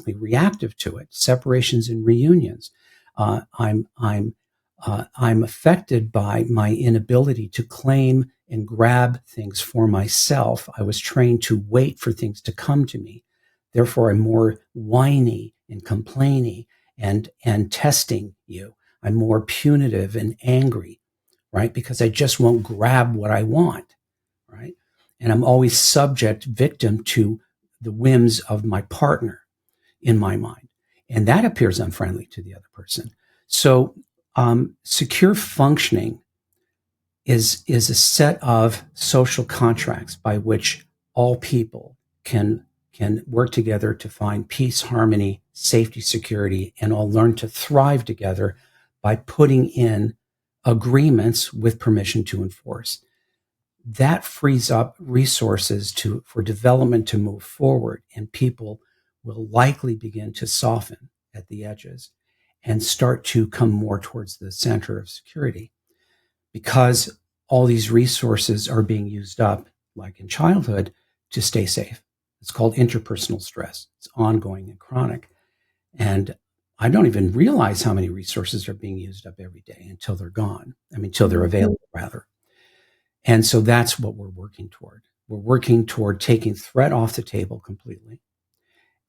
reactive to it. Separations and reunions. I'm affected by my inability to claim and grab things for myself. I was trained to wait for things to come to me. Therefore, I'm more whiny and complaining and testing you. I'm more punitive and angry, right? Because I just won't grab what I want, right? And I'm always victim to the whims of my partner in my mind. And that appears unfriendly to the other person. So secure functioning is a set of social contracts by which all people can work together to find peace, harmony, safety, security, and all learn to thrive together by putting in agreements with permission to enforce. That frees up resources for development to move forward, and people will likely begin to soften at the edges and start to come more towards the center of security, because all these resources are being used up, like in childhood, to stay safe. It's called interpersonal stress. It's ongoing and chronic. And I don't even realize how many resources are being used up every day until they're gone. Until they're available, rather. And so that's what we're working toward. We're working toward taking threat off the table completely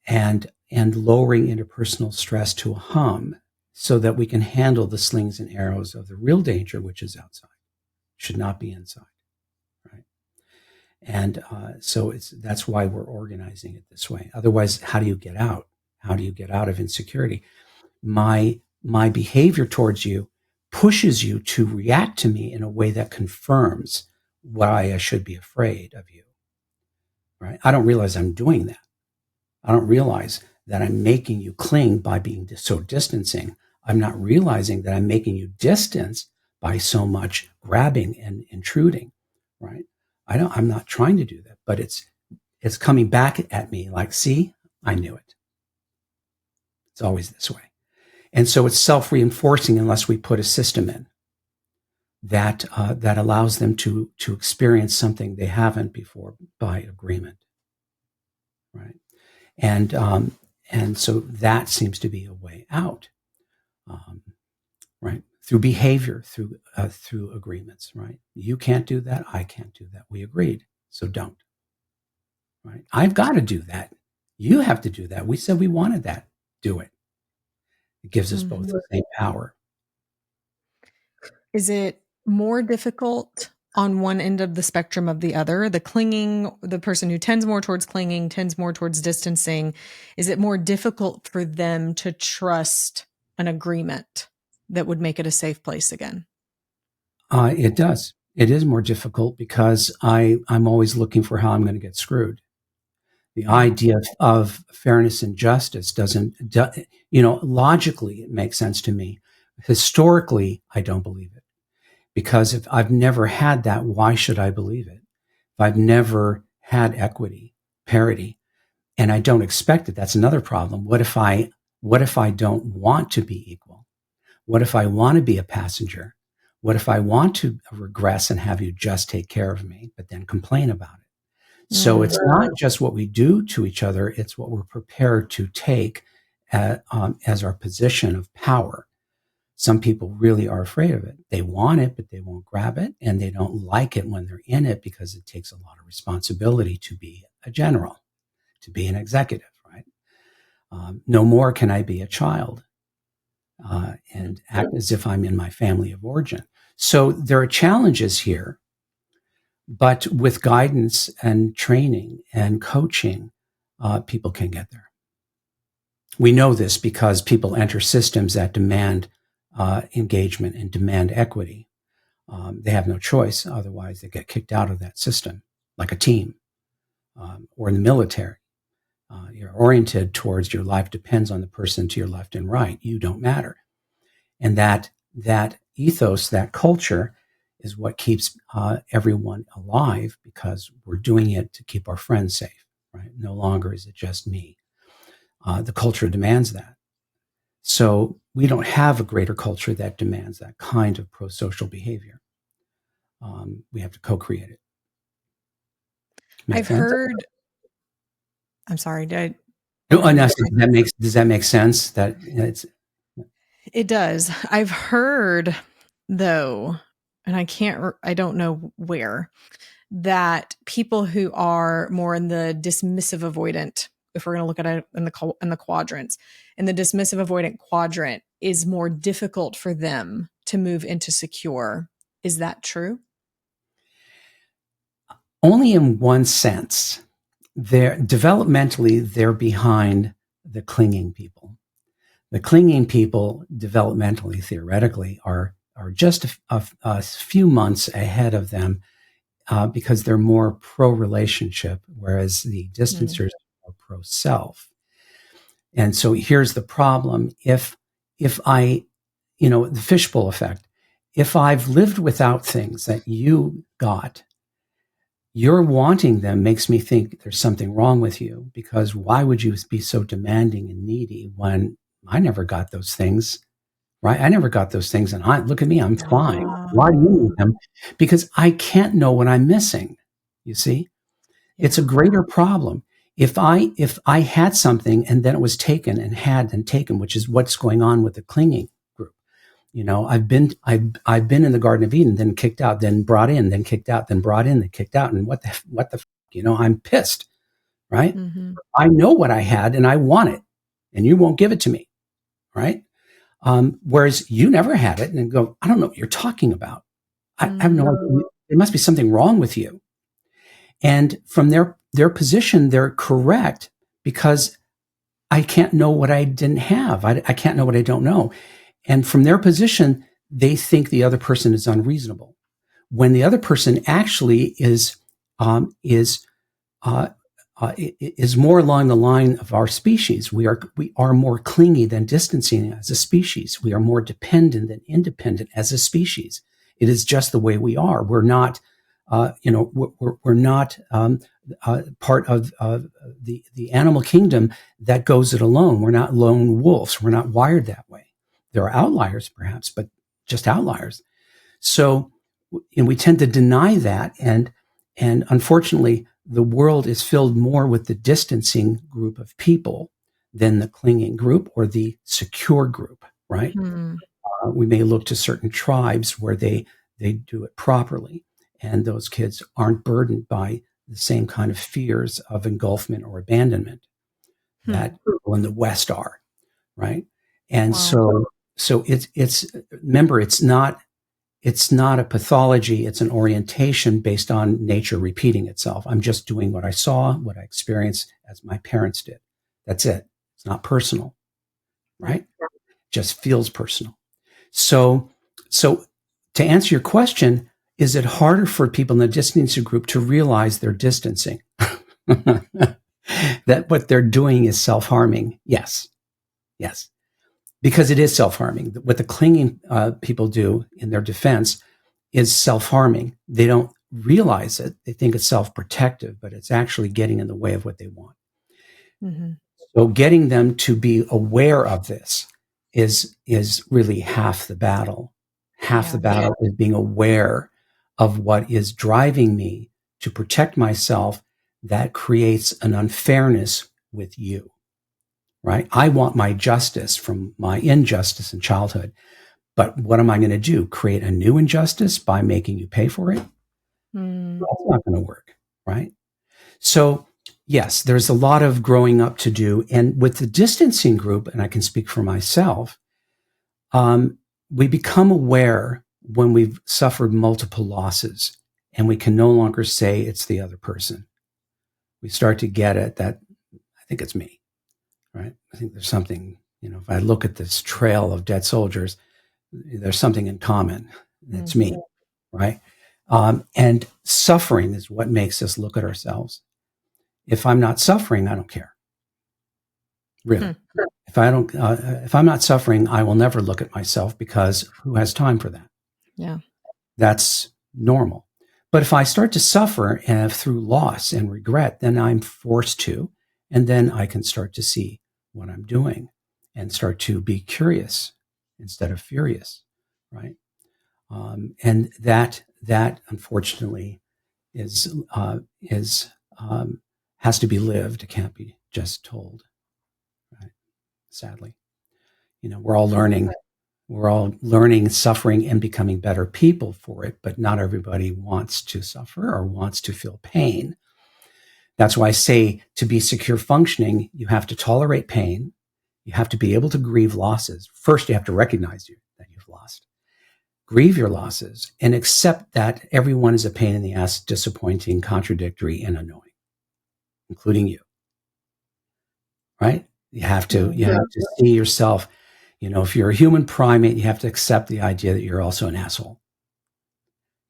and lowering interpersonal stress to a hum so that we can handle the slings and arrows of the real danger, which is outside. Should not be inside, right? And so that's why we're organizing it this way. Otherwise, how do you get out? How do you get out of insecurity? My behavior towards you pushes you to react to me in a way that confirms why I should be afraid of you, right? I don't realize I'm doing that. I don't realize that I'm making you cling by being so distancing. I'm not realizing that I'm making you distance by so much grabbing and intruding, right? I'm not trying to do that, but it's coming back at me like, see, I knew it. It's always this way. And so it's self-reinforcing unless we put a system in that allows them to experience something they haven't before by agreement, right? And so that seems to be a way out, right? Through behavior, through agreements, right? You can't do that. I can't do that. We agreed, so don't. Right? I've got to do that. You have to do that. We said we wanted that. Do it. It gives us both the same power. Is it more difficult on one end of the spectrum of the other? The clinging, the person who tends more towards clinging, tends more towards distancing. Is it more difficult for them to trust an agreement that would make it a safe place again? It does. It is more difficult because I'm always looking for how I'm going to get screwed. The idea of fairness and justice logically it makes sense to me. Historically, I don't believe it, because if I've never had that, why should I believe it? If I've never had equity, parity, and I don't expect it, that's another problem. What if I don't want to be equal? What if I want to be a passenger? What if I want to regress and have you just take care of me, but then complain about it? So it's not just what we do to each other, it's what we're prepared to take as our position of power. Some people really are afraid of it. They want it, but they won't grab it, and they don't like it when they're in it because it takes a lot of responsibility to be a general, to be an executive, right? No more can I be a child and act as if I'm in my family of origin. So there are challenges here, but with guidance and training and coaching, people can get there. We know this because people enter systems that demand engagement and demand equity. They have no choice. Otherwise, they get kicked out of that system, like a team or in the military. You're oriented towards your life depends on the person to your left and right. You don't matter. And that ethos, that culture, is what keeps everyone alive, because we're doing it to keep our friends safe, right? No longer is it just me. The culture demands that. So we don't have a greater culture that demands that kind of pro-social behavior. We have to co-create it. I've heard. I'm sorry. Did does that make sense? That it's. It does. I've heard, though, and I don't know where, that people who are more in the dismissive avoidant, if we're going to look at it in the quadrants, and the dismissive avoidant quadrant is more difficult for them to move into secure. Is that true? Only in one sense. Developmentally, they're behind the clinging people. The clinging people, developmentally, theoretically, are just a few months ahead of them because they're more pro-relationship, whereas the distancers are pro-self. And so here's the problem. If I, the fishbowl effect, if I've lived without things that you got, your wanting them makes me think there's something wrong with you, because why would you be so demanding and needy when I never got those things, right? I never got those things, and look at me, I'm fine. Why do you need them? Because I can't know what I'm missing. You see, it's a greater problem. If I had something and then it was taken and had and taken, which is what's going on with the clinging group. I've been in the Garden of Eden, then kicked out, then brought in, then kicked out, then brought in, then kicked out, and what the I'm pissed, right? Mm-hmm. I know what I had and I want it, and you won't give it to me, right? Whereas you never had it, and go, I don't know what you're talking about. I have no idea. There must be something wrong with you. And from their position, they're correct, because I can't know what I didn't have. I can't know what I don't know. And from their position, they think the other person is unreasonable, when the other person actually is more along the line of our species. We are more clingy than distancing as a species. We are more dependent than independent as a species. It is just the way we are. We're not, we're not part of the animal kingdom that goes it alone. We're not lone wolves. We're not wired that way. There are outliers, perhaps, but just outliers. So, we tend to deny that, and unfortunately, the world is filled more with the distancing group of people than the clinging group or the secure group, right? We may look to certain tribes where they do it properly, and those kids aren't burdened by the same kind of fears of engulfment or abandonment that people in the West are, right? And so it's remember, it's not a pathology. It's an orientation based on nature repeating itself. I'm just doing what I saw, what I experienced as my parents did. That's it. It's not personal, right? It just feels personal. So to answer your question, is it harder for people in the distancing group to realize they're distancing? that what they're doing is self-harming. Yes. Yes. Because it is self-harming. What the clinging people do in their defense is self-harming. They don't realize it. They think it's self-protective, but it's actually getting in the way of what they want. Mm-hmm. So getting them to be aware of this is really half the battle. Half the battle is being aware of what is driving me to protect myself. That creates an unfairness with you, right? I want my justice from my injustice in childhood. But what am I going to do? Create a new injustice by making you pay for it? That's not going to work, right? So, yes, there's a lot of growing up to do. And with the distancing group, and I can speak for myself, we become aware when we've suffered multiple losses and we can no longer say it's the other person. We start to get it that I think it's me, right? I think there's something, if I look at this trail of dead soldiers, there's something in common. It's me, right? And suffering is what makes us look at ourselves. If I'm not suffering, I don't care. Really. If I'm not suffering, I will never look at myself because who has time for that? Yeah. That's normal. But if I start to suffer through loss and regret, then I'm forced to, and then I can start to see what I'm doing and start to be curious instead of furious, right? And that unfortunately is has to be lived. It can't be just told, right? Sadly, we're all learning. We're all learning, suffering, and becoming better people for it, but not everybody wants to suffer or wants to feel pain. That's why I say to be secure functioning, you have to tolerate pain. You have to be able to grieve losses. First, you have to recognize that you've lost. Grieve your losses and accept that everyone is a pain in the ass, disappointing, contradictory, and annoying, including you. Right? You have to see yourself. If you're a human primate, you have to accept the idea that you're also an asshole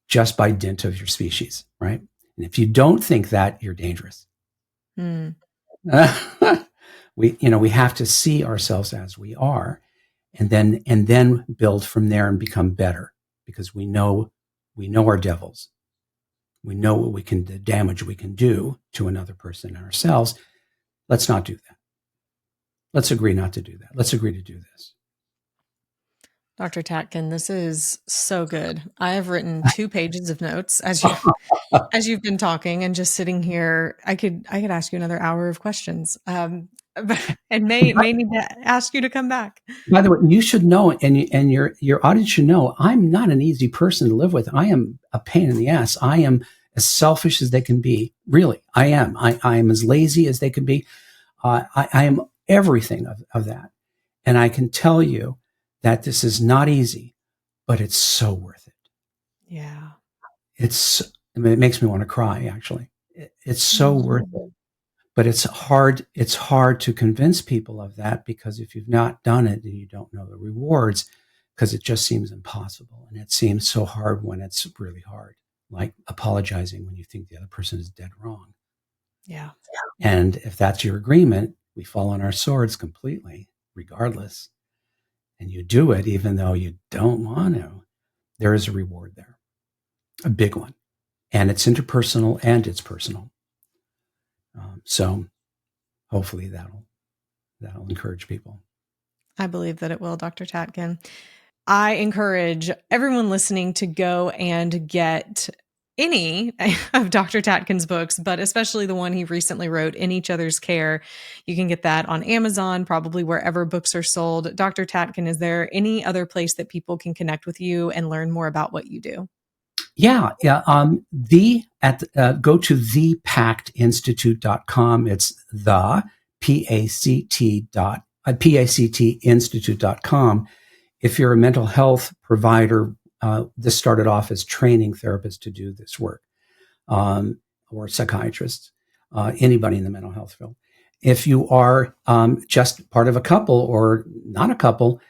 just by dint of your species, right? And if you don't think that, you're dangerous. We have to see ourselves as we are, and then build from there and become better because we know our devils. We know what the damage we can do to another person and ourselves. Let's not do that. Let's agree not to do that. Let's agree to do this. Dr. Tatkin, this is so good. I have written 2 pages of notes as you've been talking, and just sitting here, I could ask you another hour of questions, and may need to ask you to come back. By the way, you should know, and your audience should know, I'm not an easy person to live with. I am a pain in the ass. I am as selfish as they can be. Really, I am. I am as lazy as they can be. I am everything of that, and I can tell you that this is not easy, but it's so worth it. Yeah. It makes me want to cry, actually. It's so worth it. But it's hard to convince people of that because if you've not done it and you don't know the rewards, because it just seems impossible. And it seems so hard when it's really hard, like apologizing when you think the other person is dead wrong. Yeah. And if that's your agreement, we fall on our swords completely, regardless. And you do it even though you don't want to. There is a reward there, a big one. And it's interpersonal and it's personal. So hopefully that'll encourage people. I believe that it will, Dr. Tatkin. I encourage everyone listening to go and get any of Dr. Tatkin's books, but especially the one he recently wrote, In Each Other's Care. You can get that on Amazon, probably wherever books are sold. Dr. Tatkin, is there any other place that people can connect with you and learn more about what you do? Yeah. Go to thepactinstitute.com. It's the PACT institute.com. If you're a mental health provider, this started off as training therapists to do this work, or psychiatrists, anybody in the mental health field. If you are just part of a couple or not a couple,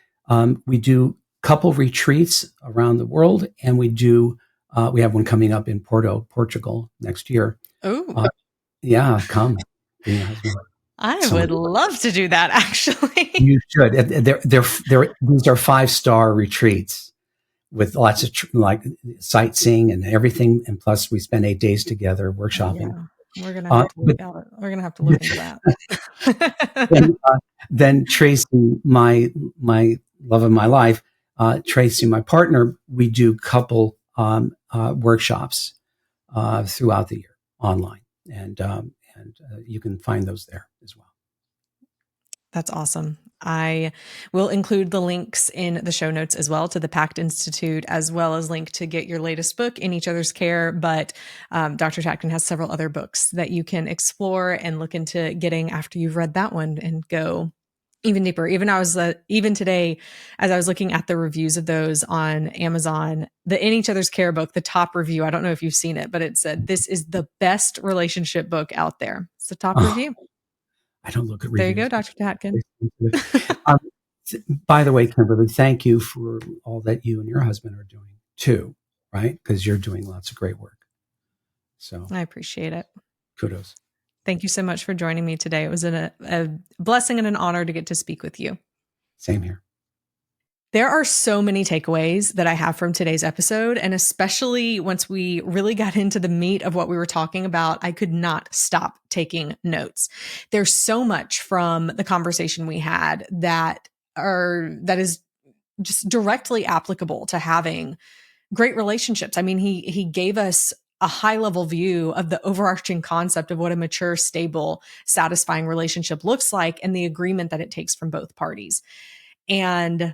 we do couple retreats around the world, and we have one coming up in Porto, Portugal next year. Oh, Yeah, come. You and your husband? I So much would fun. love to do that, actually. You should. These are 5-star retreats with lots of like sightseeing and everything. And plus, we spend 8 days together workshopping. Yeah, we're gonna have to But look at it. We're gonna have to look into that. then, then Tracy, my love of my life, Tracy, my partner, we do couple workshops throughout the year online, and you can find those there as well. That's awesome. I will include the links in the show notes as well to the Pact Institute, as well as link to get your latest book, In Each Other's Care. But Dr. Tatkin has several other books that you can explore and look into getting after you've read that one and go even deeper. Even today, as I was looking at the reviews of those on Amazon, the In Each Other's Care book, the top review, I don't know if you've seen it, but it said, "This is the best relationship book out there." It's the top Oh, review. I don't look at There you go, reviews. Dr. Tatkin. Um, by the way, Kimberly, thank you for all that you and your husband are doing too, right? Because you're doing lots of great work. So I appreciate it. kudos. Thank you so much for joining me today. It was a blessing and an honor to get to speak with you. Same here. There are so many takeaways that I have from today's episode, and especially once we really got into the meat of what we were talking about, I could not stop taking notes. There's so much from the conversation we had that is just directly applicable to having great relationships. I mean, he gave us a high level view of the overarching concept of what a mature, stable, satisfying relationship looks like and the agreement that it takes from both parties. And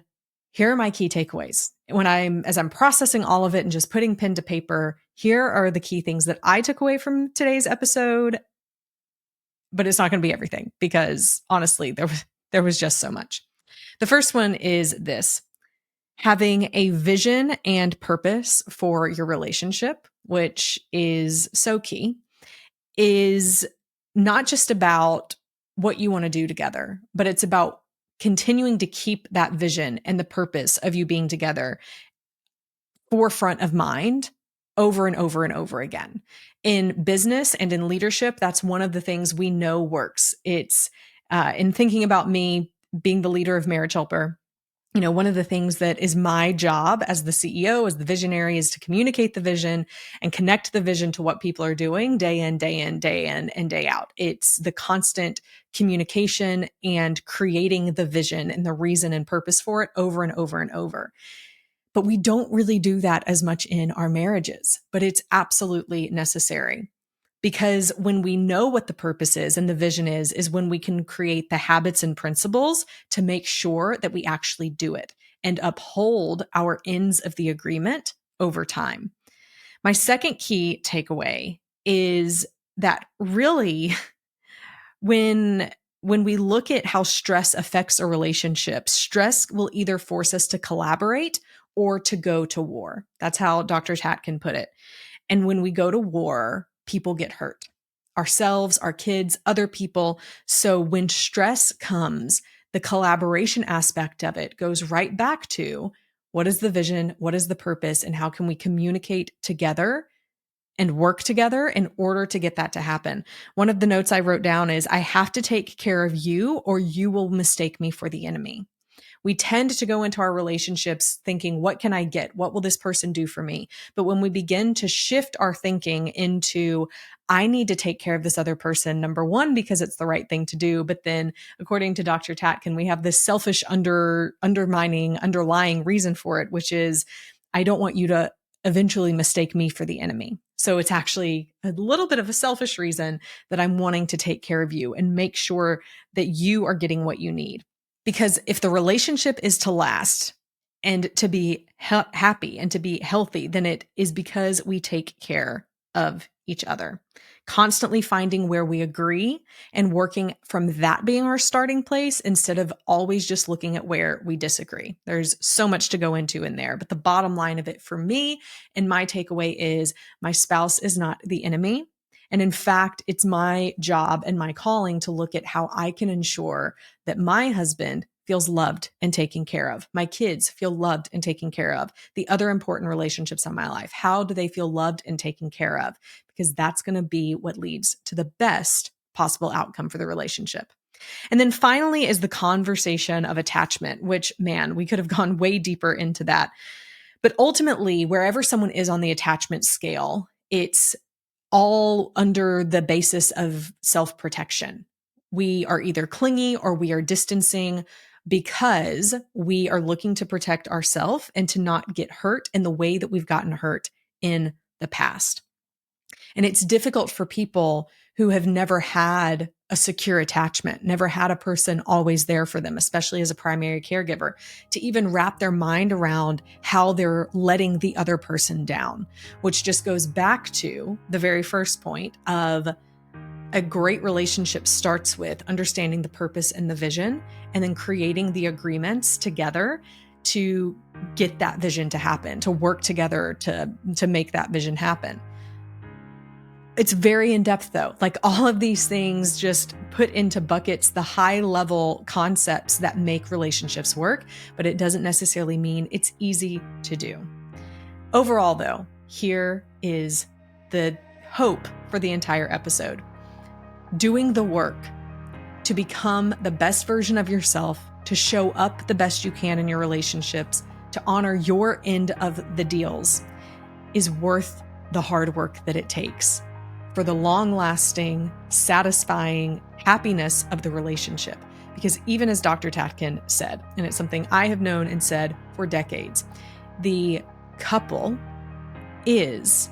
here are my key takeaways. As I'm processing all of it and just putting pen to paper, here are the key things that I took away from today's episode. But it's not going to be everything because honestly, there was just so much. The first one is this: having a vision and purpose for your relationship, which is so key, is not just about what you want to do together, but it's about continuing to keep that vision and the purpose of you being together forefront of mind over and over and over again. In business and in leadership, that's one of the things we know works. It's in thinking about me being the leader of Marriage Helper. One of the things that is my job as the CEO, as the visionary, is to communicate the vision and connect the vision to what people are doing day in, day in, day in, and day out. It's the constant communication and creating the vision and the reason and purpose for it over and over and over. But we don't really do that as much in our marriages, but it's absolutely necessary. Because when we know what the purpose is and the vision is when we can create the habits and principles to make sure that we actually do it and uphold our ends of the agreement over time. My second key takeaway is that really when we look at how stress affects a relationship, stress will either force us to collaborate or to go to war. That's how Dr. Tatkin put it. And when we go to war, people get hurt. Ourselves, our kids, other people. So when stress comes, the collaboration aspect of it goes right back to what is the vision, what is the purpose, and how can we communicate together and work together in order to get that to happen. One of the notes I wrote down is, I have to take care of you or you will mistake me for the enemy. We tend to go into our relationships thinking, what can I get? What will this person do for me? But when we begin to shift our thinking into, I need to take care of this other person, number one, because it's the right thing to do. But then, according to Dr. Tatkin, we have this selfish underlying reason for it, which is, I don't want you to eventually mistake me for the enemy. So it's actually a little bit of a selfish reason that I'm wanting to take care of you and make sure that you are getting what you need. Because if the relationship is to last and to be happy and to be healthy, then it is because we take care of each other. Constantly finding where we agree and working from that being our starting place instead of always just looking at where we disagree. There's so much to go into in there. But the bottom line of it for me and my takeaway is, my spouse is not the enemy. And in fact, it's my job and my calling to look at how I can ensure that my husband feels loved and taken care of. My kids feel loved and taken care of. The other important relationships in my life, how do they feel loved and taken care of? Because that's going to be what leads to the best possible outcome for the relationship. And then finally is the conversation of attachment, which, man, we could have gone way deeper into that. But ultimately, wherever someone is on the attachment scale, it's all under the basis of self-protection. We are either clingy or we are distancing because we are looking to protect ourselves and to not get hurt in the way that we've gotten hurt in the past. And it's difficult for people who have never had a secure attachment, never had a person always there for them, especially as a primary caregiver, to even wrap their mind around how they're letting the other person down, which just goes back to the very first point of a great relationship starts with understanding the purpose and the vision, and then creating the agreements together to get that vision to happen, to work together to make that vision happen. It's very in-depth though. Like all of these things just put into buckets the high-level concepts that make relationships work, but it doesn't necessarily mean it's easy to do. Overall though, here is the hope for the entire episode. Doing the work to become the best version of yourself, to show up the best you can in your relationships, to honor your end of the deals is worth the hard work that it takes for the long-lasting, satisfying happiness of the relationship. Because even as Dr. Tatkin said, and it's something I have known and said for decades, the couple is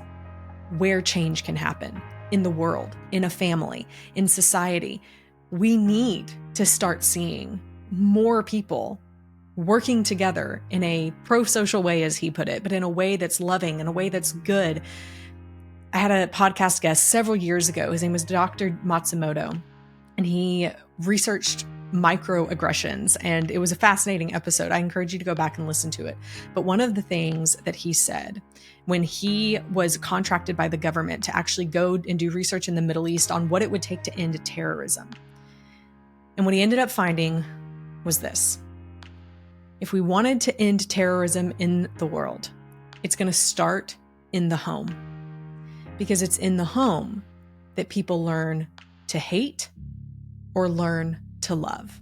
where change can happen in the world, in a family, in society. We need to start seeing more people working together in a pro-social way, as he put it, but in a way that's loving, in a way that's good. I had a podcast guest several years ago. His name was Dr. Matsumoto, and he researched microaggressions, and it was a fascinating episode. I encourage you to go back and listen to it. But one of the things that he said when he was contracted by the government to actually go and do research in the Middle East on what it would take to end terrorism, and what he ended up finding was this: if we wanted to end terrorism in the world, it's going to start in the home. Because it's in the home that people learn to hate or learn to love.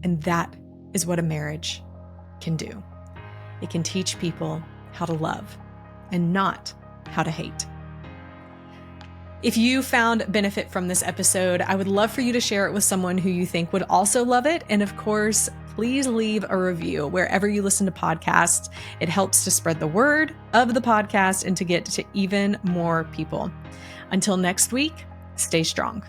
And that is what a marriage can do. It can teach people how to love and not how to hate. If you found benefit from this episode, I would love for you to share it with someone who you think would also love it. And of course, please leave a review wherever you listen to podcasts. It helps to spread the word of the podcast and to get to even more people. Until next week, stay strong.